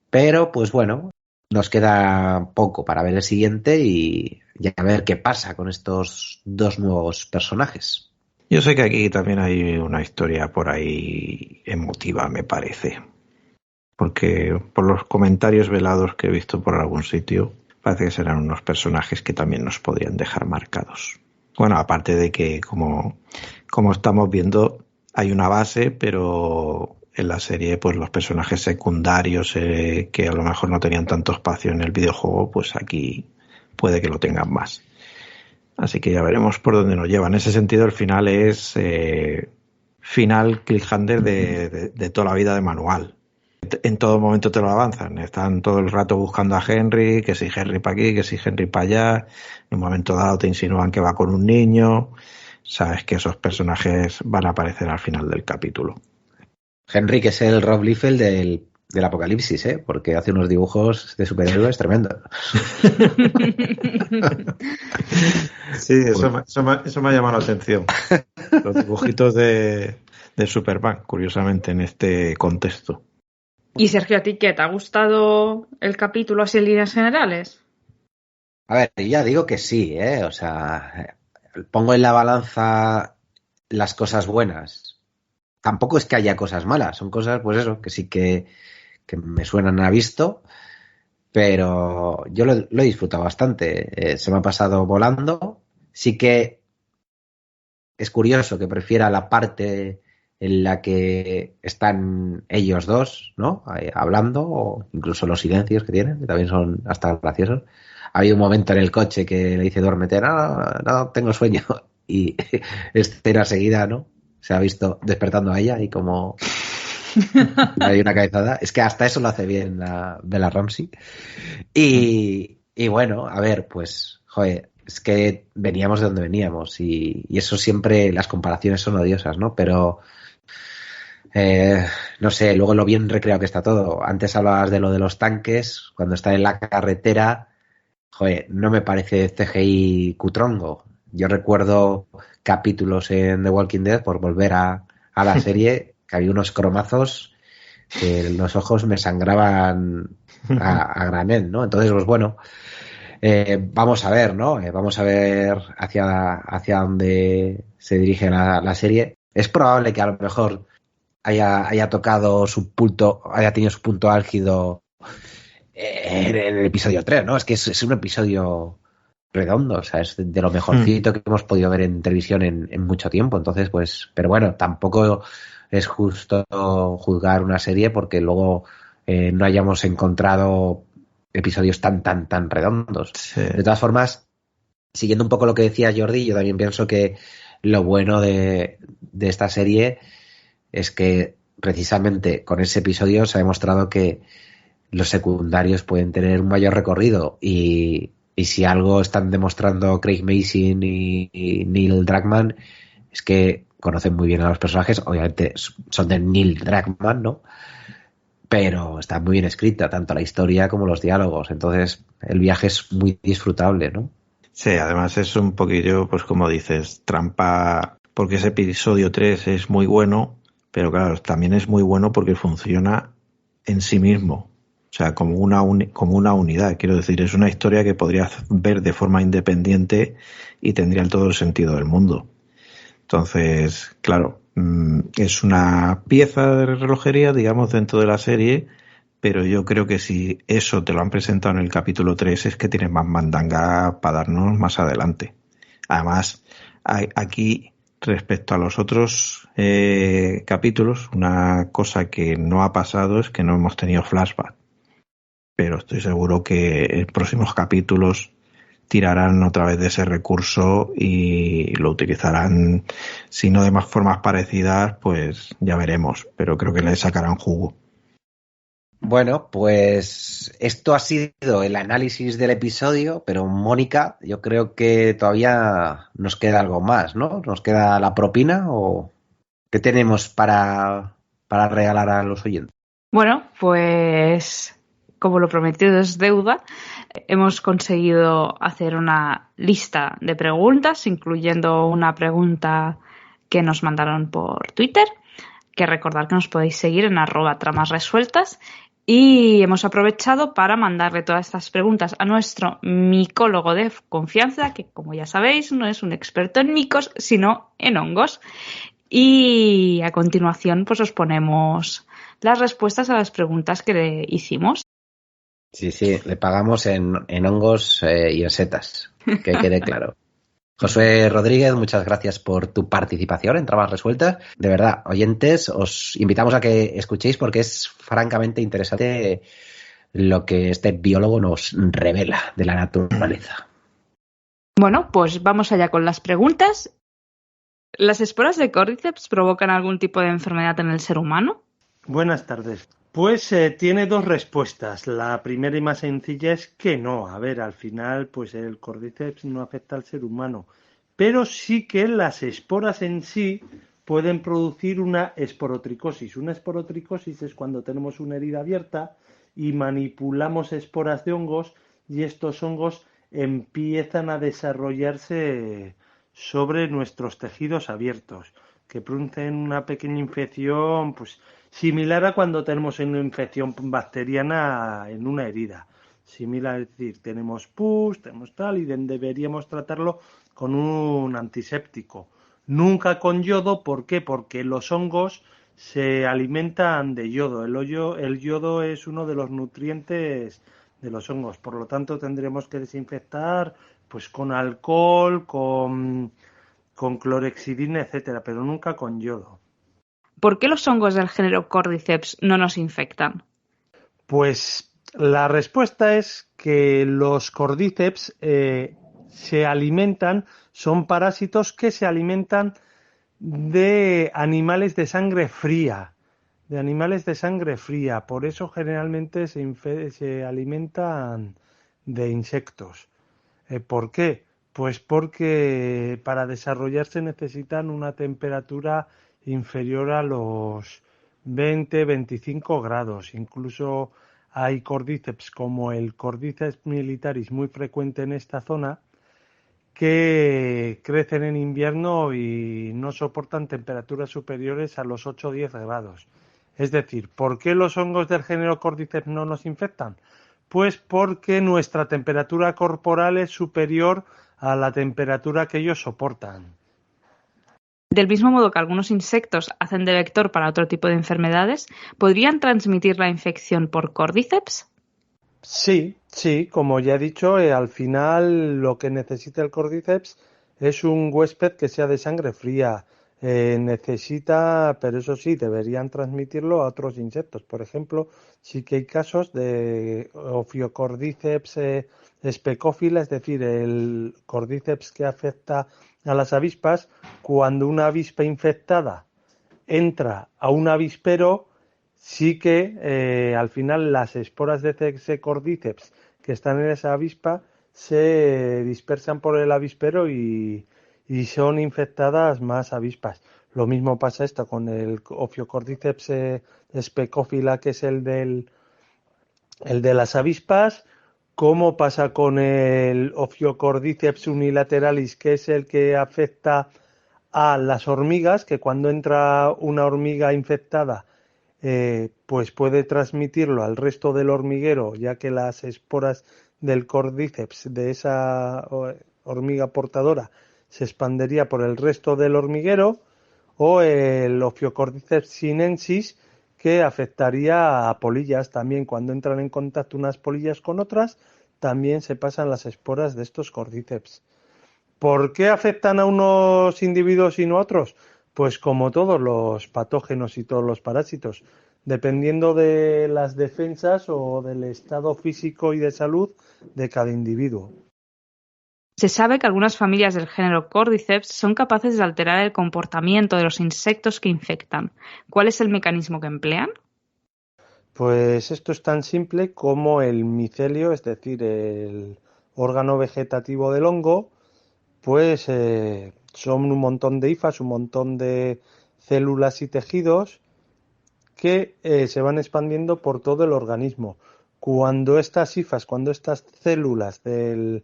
pero pues bueno, nos queda poco para ver el siguiente y a ver qué pasa con estos dos nuevos personajes. Yo sé que aquí también hay una historia por ahí emotiva, me parece. Porque por los comentarios velados que he visto por algún sitio, parece que serán unos personajes que también nos podrían dejar marcados. Bueno, aparte de que, como estamos viendo, hay una base, pero en la serie, pues los personajes secundarios que a lo mejor no tenían tanto espacio en el videojuego, pues aquí puede que lo tengan más. Así que ya veremos por dónde nos lleva. En ese sentido, el final es final cliffhanger de toda la vida de manual. En todo momento te lo avanzan. Están todo el rato buscando a Henry, que si Henry para aquí, que si Henry para allá. En un momento dado te insinúan que va con un niño. Sabes que esos personajes van a aparecer al final del capítulo. Henry, que es el Rob Liefeld del Apocalipsis, ¿eh? Porque hace unos dibujos de superhéroes tremendos. Sí, eso me ha llamado la atención. Los dibujitos de Superman, curiosamente, en este contexto. Y Sergio, ¿a ti qué? ¿Te ha gustado el capítulo así en líneas generales? A ver, ya digo que sí, ¿eh? O sea, pongo en la balanza las cosas buenas. Tampoco es que haya cosas malas, son cosas, pues eso, que sí que me suenan a visto, pero yo lo he disfrutado bastante. Se me ha pasado volando. Sí que es curioso que prefiera la parte en la que están ellos dos, ¿no? Hablando, o incluso los silencios que tienen, que también son hasta graciosos. Ha habido un momento en el coche que le dice duérmete, no, tengo sueño, y escena seguida, ¿no? Se ha visto despertando a ella y como hay una cabezada. Es que hasta eso lo hace bien la Bella Ramsey. Y bueno, a ver, pues, joder, es que veníamos de donde veníamos y eso siempre, las comparaciones son odiosas, ¿no? Pero no sé, luego lo bien recreado que está todo. Antes hablabas de lo de los tanques, cuando está en la carretera, joder, no me parece CGI cutrongo. Yo recuerdo capítulos en The Walking Dead, por volver a la serie, que había unos cromazos que los ojos me sangraban a granel, ¿no? Entonces, pues bueno, vamos a ver, ¿no? Vamos a ver hacia dónde se dirige la serie. Es probable que a lo mejor haya tocado su punto, haya tenido su punto álgido en el episodio 3, ¿no? Es que es un episodio redondo, o sea, es de lo mejorcito que hemos podido ver en televisión en mucho tiempo. Entonces, pues, pero bueno, tampoco es justo juzgar una serie porque luego no hayamos encontrado episodios tan redondos. Sí. De todas formas, siguiendo un poco lo que decía Jordi, yo también pienso que lo bueno de esta serie es que precisamente con ese episodio se ha demostrado que los secundarios pueden tener un mayor recorrido y si algo están demostrando Craig Mazin y Neil Druckmann es que conocen muy bien a los personajes. Obviamente son de Neil Druckmann, ¿no? Pero está muy bien escrita tanto la historia como los diálogos, entonces el viaje es muy disfrutable, ¿no? Sí, además es un poquillo, pues como dices, trampa, porque ese episodio 3 es muy bueno, pero claro, también es muy bueno porque funciona en sí mismo. O sea, como una unidad, quiero decir, es una historia que podrías ver de forma independiente y tendría todo el sentido del mundo. Entonces, claro, es una pieza de relojería, digamos, dentro de la serie, pero yo creo que si eso te lo han presentado en el capítulo 3 es que tienes más mandanga para darnos más adelante. Además, aquí, respecto a los otros capítulos, una cosa que no ha pasado es que no hemos tenido flashback. Pero estoy seguro que en próximos capítulos tirarán otra vez de ese recurso y lo utilizarán, si no de más formas parecidas, pues ya veremos, pero creo que le sacarán jugo. Bueno, pues esto ha sido el análisis del episodio, pero Mónica, yo creo que todavía nos queda algo más, ¿no? ¿Nos queda la propina o qué tenemos para regalar a los oyentes? Bueno, pues como lo prometido es deuda, hemos conseguido hacer una lista de preguntas, incluyendo una pregunta que nos mandaron por Twitter, que recordad que nos podéis seguir en @tramasresueltas Y hemos aprovechado para mandarle todas estas preguntas a nuestro micólogo de confianza, que como ya sabéis no es un experto en micos, sino en hongos. Y a continuación pues os ponemos las respuestas a las preguntas que le hicimos. Sí, le pagamos en hongos y en setas, que quede claro. Josué Rodríguez, muchas gracias por tu participación en Tramas Resueltas. De verdad, oyentes, os invitamos a que escuchéis porque es francamente interesante lo que este biólogo nos revela de la naturaleza. Bueno, pues vamos allá con las preguntas. ¿Las esporas de Cordyceps provocan algún tipo de enfermedad en el ser humano? Buenas tardes. Pues tiene dos respuestas. La primera y más sencilla es que no. A ver, al final, pues el Cordyceps no afecta al ser humano. Pero sí que las esporas en sí pueden producir una esporotricosis. Una esporotricosis es cuando tenemos una herida abierta y manipulamos esporas de hongos y estos hongos empiezan a desarrollarse sobre nuestros tejidos abiertos, que producen una pequeña infección, pues similar a cuando tenemos una infección bacteriana en una herida. Similar, es decir, tenemos pus, tenemos tal, y deberíamos tratarlo con un antiséptico. Nunca con yodo, ¿por qué? Porque los hongos se alimentan de yodo. El yodo es uno de los nutrientes de los hongos. Por lo tanto, tendremos que desinfectar pues con alcohol, con clorexidina, etcétera, pero nunca con yodo. ¿Por qué los hongos del género Cordyceps no nos infectan? Pues la respuesta es que los Cordyceps se alimentan, son parásitos que se alimentan de animales de sangre fría, por eso generalmente se alimentan de insectos. ¿Por qué? Pues porque para desarrollarse necesitan una temperatura inferior a los 20-25 grados. Incluso hay cordíceps como el Cordyceps militaris muy frecuente en esta zona que crecen en invierno y no soportan temperaturas superiores a los 8-10 grados. Es decir, ¿por qué los hongos del género Cordyceps no nos infectan? Pues porque nuestra temperatura corporal es superior a la temperatura que ellos soportan. Del mismo modo que algunos insectos hacen de vector para otro tipo de enfermedades, ¿podrían transmitir la infección por Cordyceps? Sí, como ya he dicho, al final lo que necesita el Cordyceps es un huésped que sea de sangre fría. Necesita, pero eso sí, deberían transmitirlo a otros insectos. Por ejemplo, sí que hay casos de Ophiocordyceps specófila, es decir, el Cordyceps que afecta a las avispas. Cuando una avispa infectada entra a un avispero, sí que al final las esporas de ese Cordyceps que están en esa avispa se dispersan por el avispero y son infectadas más avispas. Lo mismo pasa esto con el Ophiocordyceps specófila, que es el de las avispas, como pasa con el Ophiocordyceps unilateralis, que es el que afecta a las hormigas, que cuando entra una hormiga infectada pues puede transmitirlo al resto del hormiguero, ya que las esporas del Cordyceps de esa hormiga portadora se expandería por el resto del hormiguero, o el Ophiocordyceps sinensis, que afectaría a polillas también. Cuando entran en contacto unas polillas con otras, también se pasan las esporas de estos Cordyceps. ¿Por qué afectan a unos individuos y no a otros? Pues como todos los patógenos y todos los parásitos, dependiendo de las defensas o del estado físico y de salud de cada individuo. Se sabe que algunas familias del género Cordyceps son capaces de alterar el comportamiento de los insectos que infectan. ¿Cuál es el mecanismo que emplean? Pues esto es tan simple como el micelio, es decir, el órgano vegetativo del hongo, pues son un montón de hifas, un montón de células y tejidos que se van expandiendo por todo el organismo. Cuando estas hifas, cuando estas células del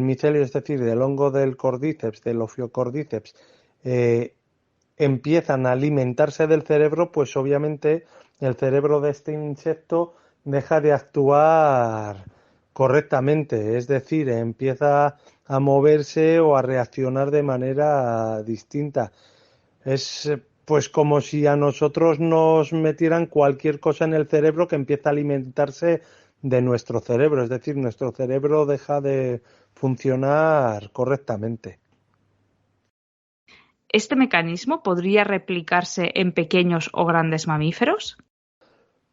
micelio, es decir, del hongo del Cordyceps, del Ophiocordyceps, empiezan a alimentarse del cerebro, pues obviamente el cerebro de este insecto deja de actuar correctamente, es decir, empieza a moverse o a reaccionar de manera distinta. Es pues como si a nosotros nos metieran cualquier cosa en el cerebro que empieza a alimentarse de nuestro cerebro, es decir, nuestro cerebro deja de funcionar correctamente. ¿Este mecanismo podría replicarse en pequeños o grandes mamíferos?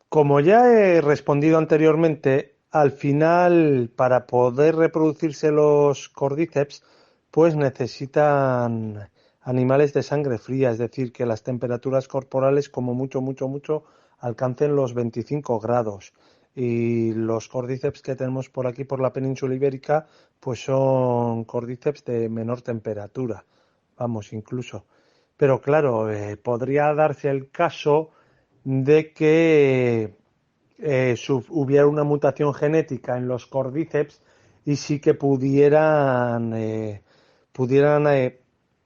Como ya he respondido anteriormente, al final, para poder reproducirse los cordíceps, pues necesitan animales de sangre fría, es decir, que las temperaturas corporales como mucho alcancen los 25 grados. Y los cordíceps que tenemos por aquí, por la península ibérica, pues son cordíceps de menor temperatura, vamos, incluso. Pero claro, podría darse el caso de que hubiera una mutación genética en los cordíceps y sí que pudieran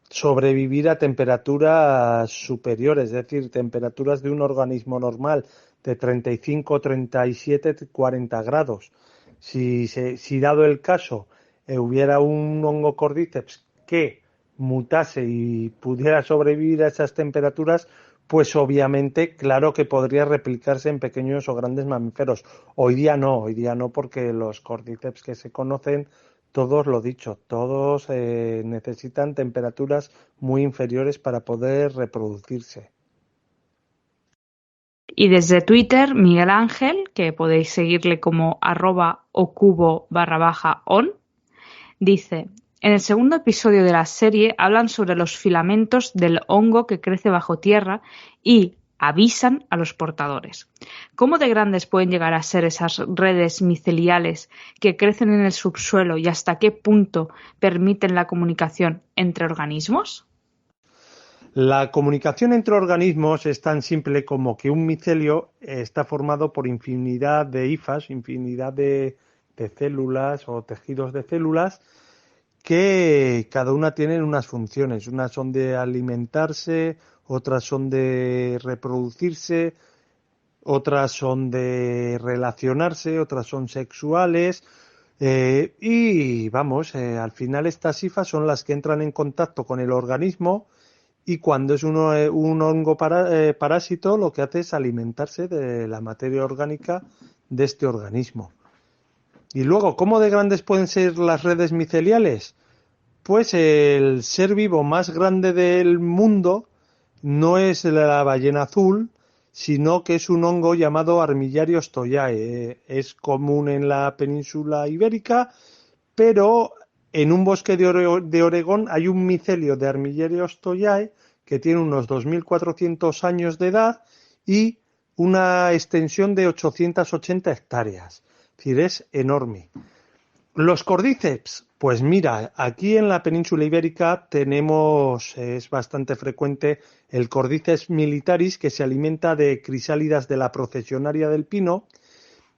sobrevivir a temperaturas superiores, es decir, temperaturas de un organismo normal de 35, 37, 40 grados. Si dado el caso hubiera un hongo cordíceps que mutase y pudiera sobrevivir a esas temperaturas, pues obviamente, claro que podría replicarse en pequeños o grandes mamíferos. Hoy día no porque los cordíceps que se conocen, todos lo dicho, todos necesitan temperaturas muy inferiores para poder reproducirse. Y desde Twitter, Miguel Ángel, que podéis seguirle como @ocubo_on, dice: en el segundo episodio de la serie hablan sobre los filamentos del hongo que crece bajo tierra y avisan a los portadores. ¿Cómo de grandes pueden llegar a ser esas redes miceliales que crecen en el subsuelo y hasta qué punto permiten la comunicación entre organismos? La comunicación entre organismos es tan simple como que un micelio está formado por infinidad de hifas, infinidad de células o tejidos de células, que cada una tiene unas funciones. Unas son de alimentarse, otras son de reproducirse, otras son de relacionarse, otras son sexuales. Y vamos, al final estas hifas son las que entran en contacto con el organismo y cuando es un hongo parásito lo que hace es alimentarse de la materia orgánica de este organismo. Y luego, ¿cómo de grandes pueden ser las redes miceliales? Pues el ser vivo más grande del mundo no es la ballena azul, sino que es un hongo llamado Armillarios toyae. Es común en la península ibérica, pero en un bosque de Oregón hay un micelio de Armillarios toyae que tiene unos 2.400 años de edad y una extensión de 880 hectáreas. Es decir, es enorme. Los cordíceps, pues mira, aquí en la península ibérica es bastante frecuente el Cordyceps militaris, que se alimenta de crisálidas de la procesionaria del pino,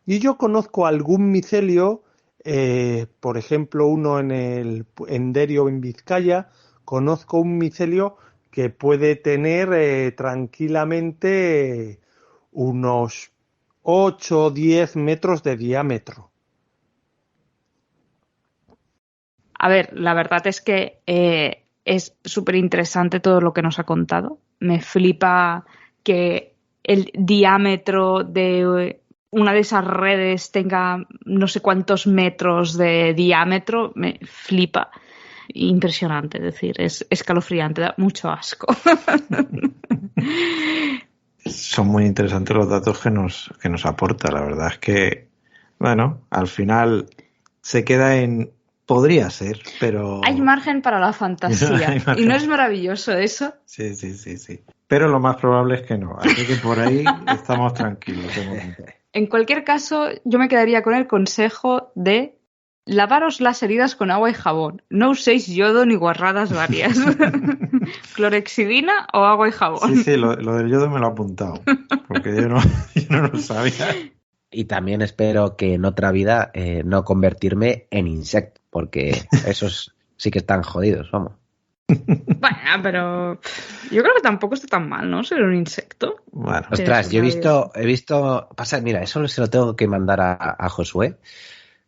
y yo conozco algún micelio, por ejemplo uno en Derio, en Vizcaya, conozco un micelio que puede tener tranquilamente unos 8 o 10 metros de diámetro. A ver, la verdad es que es súper interesante todo lo que nos ha contado. Me flipa que el diámetro de una de esas redes tenga no sé cuántos metros de diámetro. Me flipa. Impresionante, es decir, es escalofriante, da mucho asco. Son muy interesantes los datos que nos aporta. La verdad es que, bueno, al final se queda en podría ser, pero hay margen para la fantasía. ¿Y no es maravilloso eso? Sí. Pero lo más probable es que no. Así que por ahí estamos tranquilos de momento. En cualquier caso, yo me quedaría con el consejo de lavaros las heridas con agua y jabón. No uséis yodo ni guarradas varias. ¿Clorexidina o agua y jabón? Sí, lo del yodo me lo he apuntado. Porque yo no lo sabía. Y también espero que en otra vida no convertirme en insecto, porque esos sí que están jodidos, vamos. Bueno, pero yo creo que tampoco está tan mal, ¿no? Ser un insecto. Bueno, Ostras, yo he visto, pasa, mira, eso se lo tengo que mandar a Josué,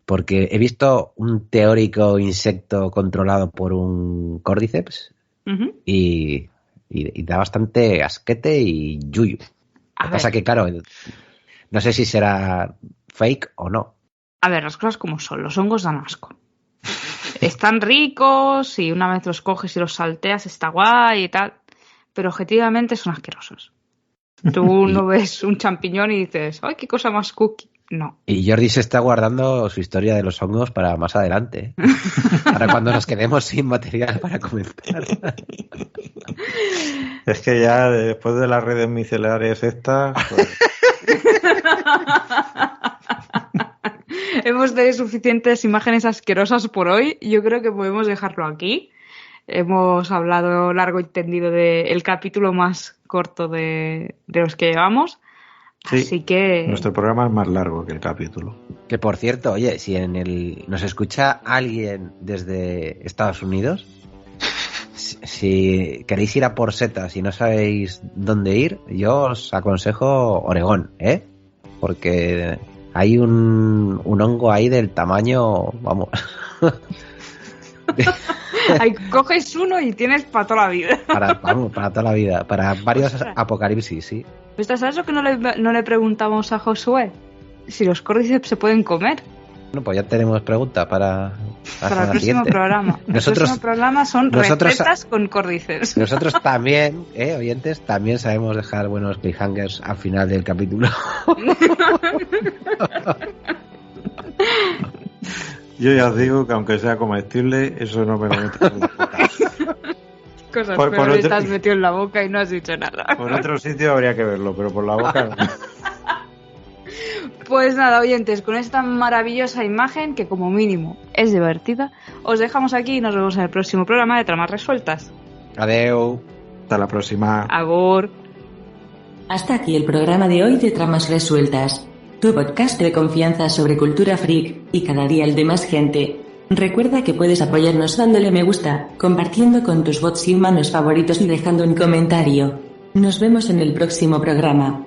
porque he visto un teórico insecto controlado por un Cordyceps Ujú. y da bastante asquete y yuyu. A Lo que pasa ver. que, claro, no sé si será fake o no. A ver, las cosas como son, los hongos dan asco. Están ricos y una vez los coges y los salteas está guay y tal, pero objetivamente son asquerosos. Tú no ves un champiñón y dices, ¡ay, qué cosa más cookie! No. Y Jordi se está guardando su historia de los hongos para más adelante, ¿eh? Para cuando nos quedemos sin material para comenzar. es que ya después de las redes micelares estas, pues, Hemos tenido suficientes imágenes asquerosas por hoy. Yo creo que podemos dejarlo aquí. Hemos hablado largo y tendido del capítulo más corto de los que llevamos. sí, Así que... nuestro programa es más largo que el capítulo. Que por cierto, oye, si nos escucha alguien desde Estados Unidos, si queréis ir a por setas y no sabéis dónde ir, yo os aconsejo Oregón, ¿eh? Porque hay un hongo ahí del tamaño, vamos. Ahí coges uno y tienes para toda la vida. para toda la vida, para varios Ostras. apocalipsis, sí. ¿Sabes lo que no le preguntamos a Josué? Si los córdiceps se pueden comer. Bueno, pues ya tenemos pregunta para Para el la próximo siguiente. programa. El próximo programa son recetas con córdiceps. Nosotros también, oyentes, también sabemos dejar buenos cliffhangers al final del capítulo. Yo ya os digo que aunque sea comestible, eso no me lo meto en la boca. Cosas Por peores otro- te has metido en la boca y no has dicho nada. Por otro sitio habría que verlo, pero por la boca no. Pues nada, oyentes, con esta maravillosa imagen, que como mínimo es divertida, os dejamos aquí y nos vemos en el próximo programa de Tramas Resueltas. Adeu. Hasta la próxima. Agur. Hasta aquí el programa de hoy de Tramas Resueltas, tu podcast de confianza sobre cultura freak y cada día el de más gente. Recuerda que puedes apoyarnos dándole me gusta, compartiendo con tus bots y humanos favoritos y dejando un comentario. Nos vemos en el próximo programa.